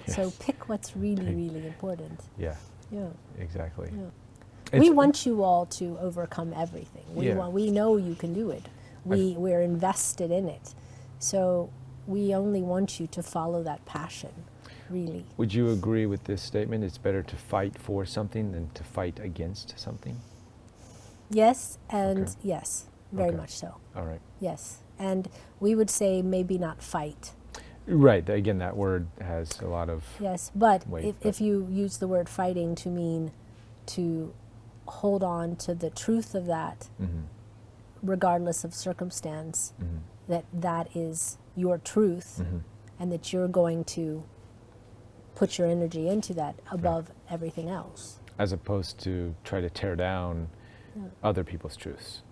S1: so
S2: Yes.
S1: pick what's really, really important.
S2: Yeah,
S1: Yeah.
S2: exactly.
S1: Yeah.
S2: It's-
S1: We want you all to overcome everything.
S2: Yeah.
S1: We know you can do it. We're invested in it. So we only want you to follow that passion, really.
S2: Would you agree with this statement? It's better to fight for something than to fight against something?
S1: Yes, and
S2: Okay.
S1: yes, very
S2: Okay.
S1: much so.
S2: All right.
S1: Yes. And we would say maybe not fight.
S2: Right. Again, that word has a lot of.
S1: Yes, but
S2: Wait,
S1: if you use the word fighting to mean to hold on to the truth of that, regardless of circumstance, that is your truth, and that you're going to put your energy into that above everything else.
S2: As opposed to try to tear down other people's truths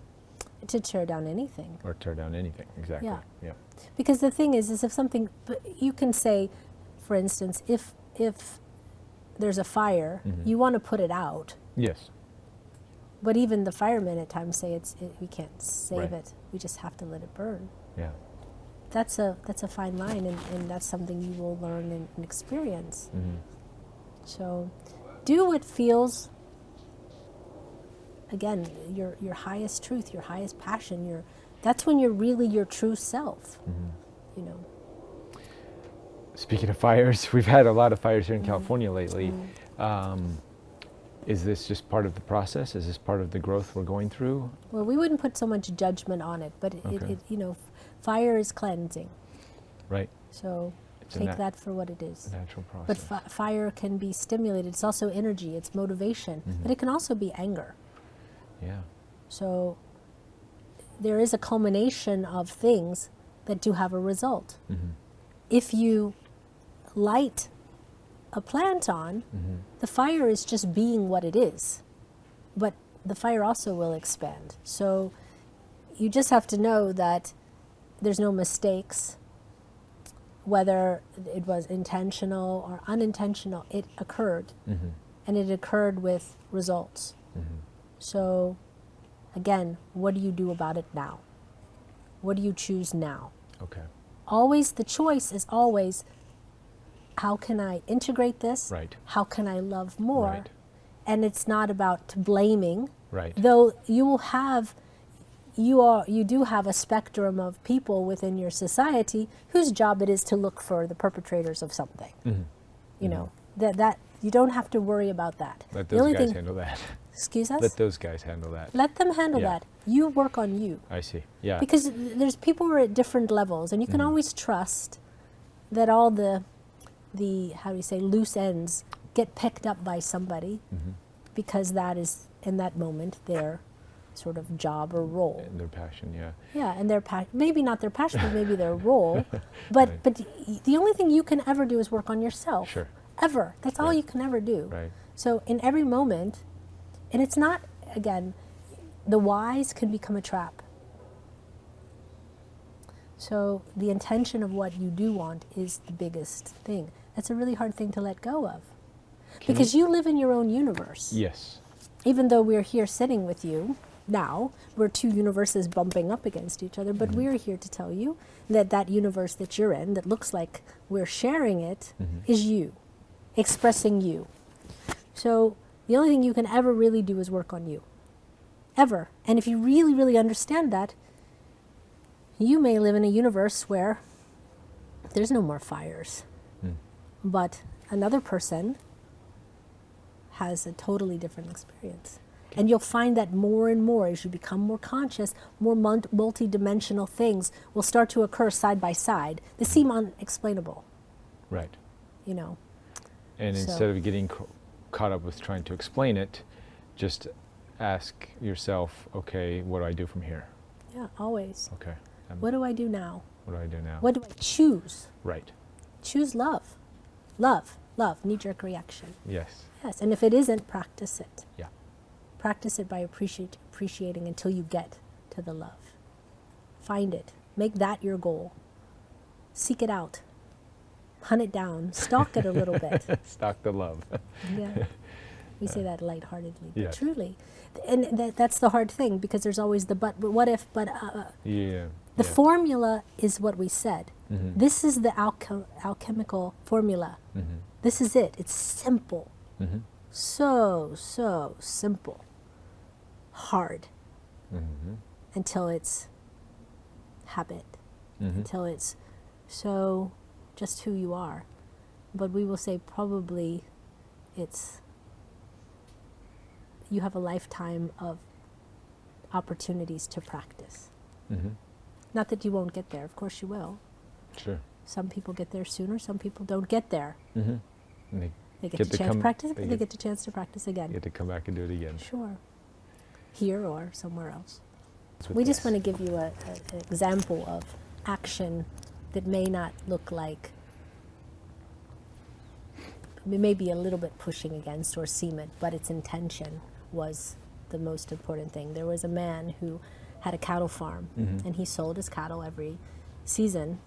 S1: To tear down anything.
S2: or tear down anything. Exactly.
S1: Yeah.
S2: Yeah.
S1: Because the thing is if something, you can say, for instance, if there's a fire, you want to put it out.
S2: Yes.
S1: But even the firemen at times say we can't save
S2: Right.
S1: it. We just have to let it burn.
S2: Yeah.
S1: That's a fine line, and that's something you will learn and experience. So do what feels, again, your highest truth, your highest passion. That's when you're really your true self.
S2: Speaking of fires, we've had a lot of fires here in California lately. Is this just part of the process? Is this part of the growth we're going through?
S1: Well, we wouldn't put so much judgment on it, but fire is cleansing.
S2: Right.
S1: So take that for what it is.
S2: Natural process.
S1: But fire can be stimulated. It's also energy. It's motivation. But it can also be anger.
S2: Yeah.
S1: So there is a culmination of things that do have a result. If you light a plant on, the fire is just being what it is. But the fire also will expand. So you just have to know that there's no mistakes. Whether it was intentional or unintentional, it occurred. And it occurred with results. So again, what do you do about it now? What do you choose now?
S2: Okay.
S1: Always, the choice is always, how can I integrate this?
S2: Right.
S1: How can I love more?
S2: Right.
S1: And it's not about blaming.
S2: Right.
S1: Though you do have a spectrum of people within your society whose job it is to look for the perpetrators of something. You know, that you don't have to worry about that.
S2: Let those guys handle that.
S1: Excuse us?
S2: Let those guys handle that.
S1: Let them handle that. You work on you.
S2: I see. Yeah.
S1: Because there's people who are at different levels, and you can always trust that all the how do you say, loose ends get picked up by somebody, because that is, in that moment, their sort of job or role.
S2: And their passion, yeah.
S1: Yeah, and their maybe not their passion, but maybe their role. But
S2: Right.
S1: but the only thing you can ever do is work on yourself.
S2: Sure.
S1: Ever. That's all
S2: Right.
S1: you can ever do.
S2: Right.
S1: So in every moment, and it's not, again, the whys can become a trap. So the intention of what you do want is the biggest thing. That's a really hard thing to let go of. Because you live in your own universe.
S2: Yes.
S1: Even though we're here sitting with you now, we're two universes bumping up against each other, but we're here to tell you that that universe that you're in, that looks like we're sharing it, is you, expressing you. So the only thing you can ever really do is work on you. Ever. And if you really, really understand that, you may live in a universe where there's no more fires. But another person has a totally different experience. And you'll find that more and more as you become more conscious, more multi-dimensional things will start to occur side by side. They seem unexplainable.
S2: Right.
S1: You know.
S2: And
S1: So-
S2: instead of getting caught up with trying to explain it, just ask yourself, okay, what do I do from here?
S1: Yeah, always.
S2: Okay.
S1: What do I do now?
S2: What do I do now?
S1: What do I choose?
S2: Right.
S1: Choose love. Love, knee-jerk reaction.
S2: Yes.
S1: Yes, and if it isn't, practice it.
S2: Yeah.
S1: Practice it by appreciating until you get to the love. Find it. Make that your goal. Seek it out. Hunt it down. Stalk it a little bit.
S2: Stalk the love.
S1: Yeah. We say that lightheartedly, but
S2: Yes.
S1: truly. And that's the hard thing, because there's always the but what if, but
S2: Yeah.
S1: the formula is what we said. This is the alchemical formula. This is it. It's simple. So simple. Hard. Until it's habit. Until it's so just who you are. But we will say probably it's, you have a lifetime of opportunities to practice. Not that you won't get there. Of course you will.
S2: Sure.
S1: Some people get there sooner. Some people don't get there.
S2: And
S1: They get the chance to practice, but they get the chance to practice
S2: You
S1: again.
S2: get to come back and do it again.
S1: Sure. Here or somewhere else.
S2: With
S1: We just
S2: this.
S1: want to give you an example of action that may not look like, it may be a little bit pushing against or seem it, but its intention was the most important thing. There was a man who had a cattle farm, and he sold his cattle every season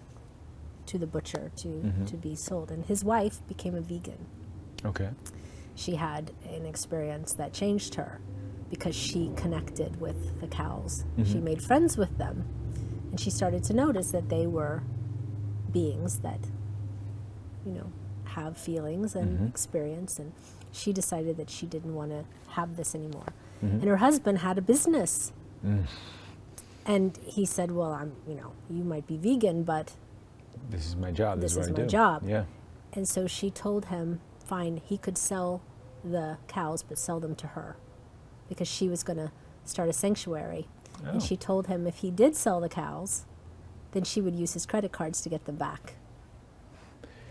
S1: to the butcher to be sold. And his wife became a vegan.
S2: Okay.
S1: She had an experience that changed her because she connected with the cows. She made friends with them, and she started to notice that they were beings that, have feelings and experience, and she decided that she didn't want to have this anymore. And her husband had a business. And he said, well, you might be vegan, but
S2: this is my job.
S1: This
S2: is
S1: is
S2: what I
S1: my
S2: do.
S1: job.
S2: Yeah.
S1: And so she told him, fine, he could sell the cows, but sell them to her, because she was going to start a sanctuary.
S2: Oh.
S1: And she told him if he did sell the cows, then she would use his credit cards to get them back.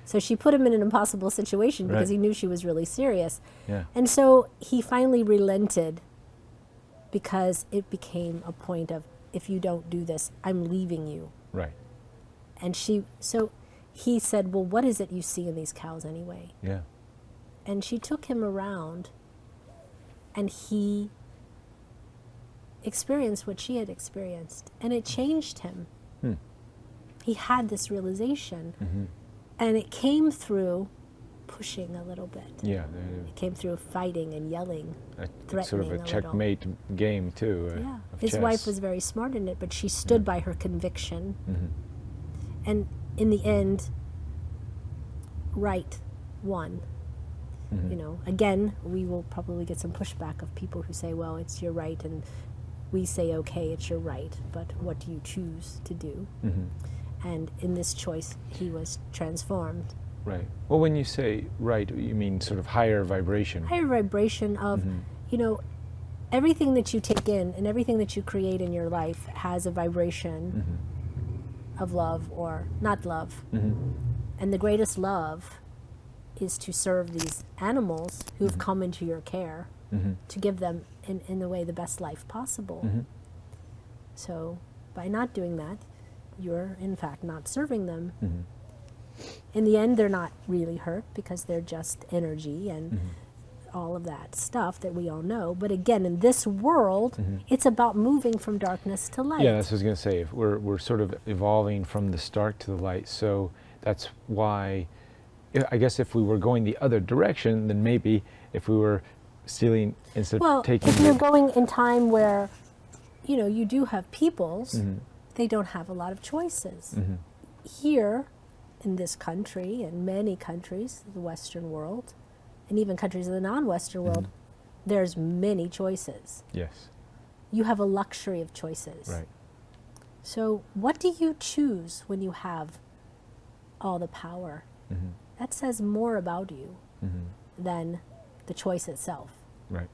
S1: So she put him in an impossible situation because
S2: Right.
S1: he knew she was really serious.
S2: Yeah.
S1: And so he finally relented, because it became a point of, if you don't do this, I'm leaving you.
S2: Right.
S1: And so he said, well, what is it you see in these cows anyway?
S2: Yeah.
S1: And she took him around, and he experienced what she had experienced, and it changed him.
S2: Hmm.
S1: He had this realization,
S2: Mm-hmm.
S1: and it came through pushing a little bit.
S2: Yeah.
S1: It came through fighting and yelling,
S2: It's sort of
S1: threatening
S2: a checkmate game too.
S1: Yeah.
S2: Of
S1: His
S2: chess.
S1: wife was very smart in it, but she stood by her conviction.
S2: Mm-hmm.
S1: And in the end, right won.
S2: Mm-hmm.
S1: You know, again, we will probably get some pushback of people who say, well, it's your right, and we say, okay, it's your right, but what do you choose to do?
S2: Mm-hmm.
S1: And in this choice, he was transformed.
S2: Right. Well, when you say right, you mean sort of higher vibration.
S1: Higher vibration of,
S2: Mm-hmm.
S1: you know, everything that you take in and everything that you create in your life has a vibration
S2: Mm-hmm.
S1: of love or not love.
S2: Mm-hmm.
S1: And the greatest love is to serve these animals who've
S2: Mm-hmm.
S1: come into your care,
S2: Mm-hmm.
S1: to give them, in a way, the best life possible.
S2: Mm-hmm.
S1: So by not doing that, you're in fact not serving them.
S2: Mm-hmm.
S1: In the end, they're not really hurt because they're just energy and
S2: Mm-hmm.
S1: all of that stuff that we all know. But again, in this world,
S2: Mm-hmm.
S1: it's about moving from darkness to light.
S2: Yeah, that's what I was going to say. We're sort of evolving from the dark to the light. So that's why, I guess if we were going the other direction, then maybe if we were stealing instead
S1: Well,
S2: of taking...
S1: if you're going in time where, you know, you do have peoples,
S2: Mm-hmm.
S1: they don't have a lot of choices.
S2: Mm-hmm.
S1: Here, in this country, and many countries, the Western world, and even countries of the non-Western world, there's many choices.
S2: Yes.
S1: You have a luxury of choices.
S2: Right.
S1: So what do you choose when you have all the power?
S2: Mm-hmm.
S1: That says more about you
S2: Mm-hmm.
S1: than the choice itself.
S2: Right.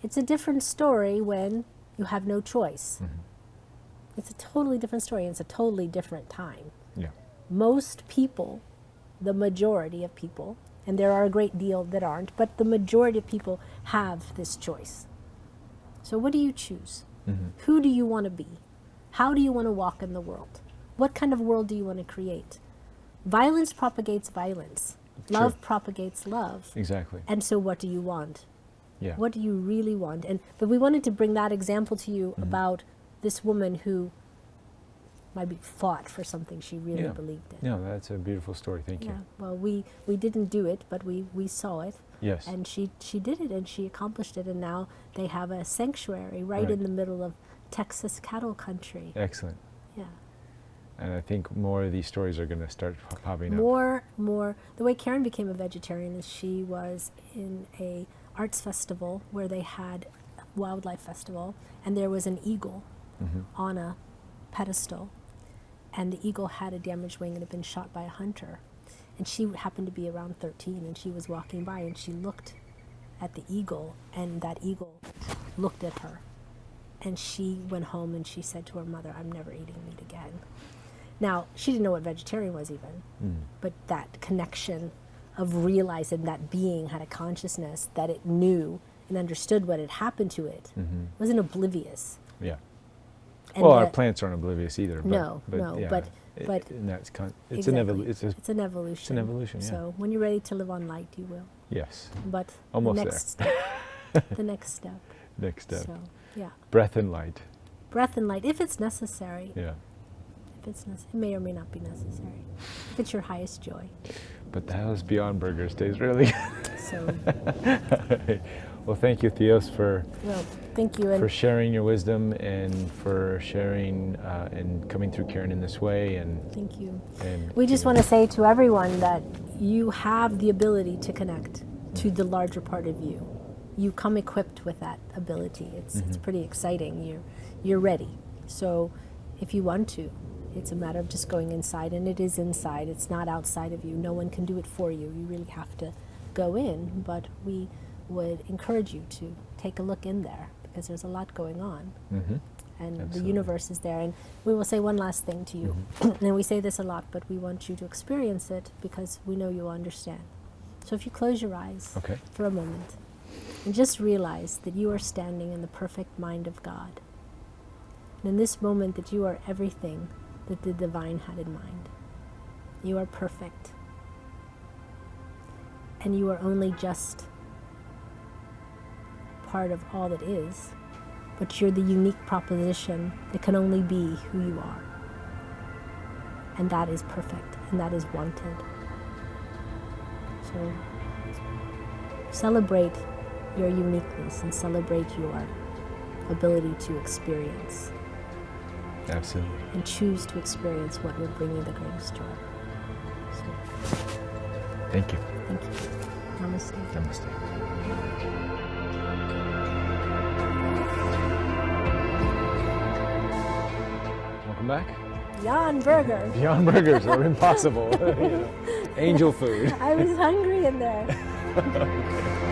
S1: It's a different story when you have no choice.
S2: Mm-hmm.
S1: It's a totally different story, and it's a totally different time.
S2: Yeah.
S1: Most people, the majority of people, and there are a great deal that aren't, but the majority of people have this choice. So what do you choose?
S2: Mm-hmm.
S1: Who do you want to be? How do you want to walk in the world? What kind of world do you want to create? Violence propagates violence. Love
S2: True.
S1: propagates love.
S2: Exactly.
S1: And so what do you want?
S2: Yeah.
S1: What do you really want? But we wanted to bring that example to you about this woman who maybe fought for something she really
S2: Yeah.
S1: believed in.
S2: No, that's a beautiful story. Thank
S1: Yeah,
S2: you.
S1: well, we didn't do it, but we saw it,
S2: Yes.
S1: and she did it, and she accomplished it, and now they have a sanctuary right
S2: Right.
S1: in the middle of Texas cattle country.
S2: Excellent.
S1: Yeah,
S2: And I think more of these stories are going to start popping up.
S1: more. The way Karen became a vegetarian is she was in a arts festival where they had a wildlife festival, and there was an eagle
S2: Mm-hmm.
S1: on a pedestal, and the eagle had a damaged wing and had been shot by a hunter. And she happened to be around 13, and she was walking by, and she looked at the eagle, and that eagle looked at her. And she went home and she said to her mother, I'm never eating meat again. Now, she didn't know what vegetarian was even, but that connection of realizing that being had a consciousness, that it knew and understood what had happened to it, wasn't oblivious.
S2: Yeah.
S1: And
S2: Well, our
S1: that-
S2: plants aren't oblivious either.
S1: No,
S2: but
S1: no,
S2: yeah,
S1: but
S2: and that's it's
S1: exactly.
S2: an
S1: It's an evolution.
S2: It's an evolution. Yeah.
S1: So when you're ready to live on light, you will.
S2: Yes.
S1: But
S2: Almost
S1: the
S2: there.
S1: next step, the next step.
S2: Next step.
S1: So yeah,
S2: Breath and light.
S1: breath and light, if it's necessary.
S2: Yeah.
S1: If it's it may or may not be necessary. If it's your highest joy.
S2: But the house beyond burgers tastes really good.
S1: So
S2: Well, thank you, Theos, for
S1: well, thank you, and
S2: sharing your wisdom and for sharing and coming through Karen in this way. And
S1: thank you.
S2: and
S1: We just want to say to everyone that you have the ability to connect to the larger part of you. You come equipped with that ability. It's pretty exciting. You're ready. So if you want to, It's a matter of just going inside, and it is inside. It's not outside of you. No one can do it for you. You really have to go in, but we would encourage you to take a look in there, because there's a lot going on.
S2: Mm-hmm.
S1: And
S2: Absolutely.
S1: the universe is there. And we will say one last thing to you. Mm-hmm. And we say this a lot, but we want you to experience it because we know you will understand. So if you close your eyes for a moment and just realize that you are standing in the perfect mind of God. And in this moment that you are everything that the divine had in mind. You are perfect. And you are only just part of all that is. But you're the unique proposition that can only be who you are. And that is perfect, and that is wanted. So celebrate your uniqueness and celebrate your ability to experience.
S2: Absolutely.
S1: And choose to experience what will bring you the greatest joy. So,
S2: thank you.
S1: Thank you. Namaste.
S2: Namaste. Welcome back.
S1: Beyond burgers.
S2: Beyond burgers are impossible. Angel food.
S1: I was hungry in there.
S2: Okay.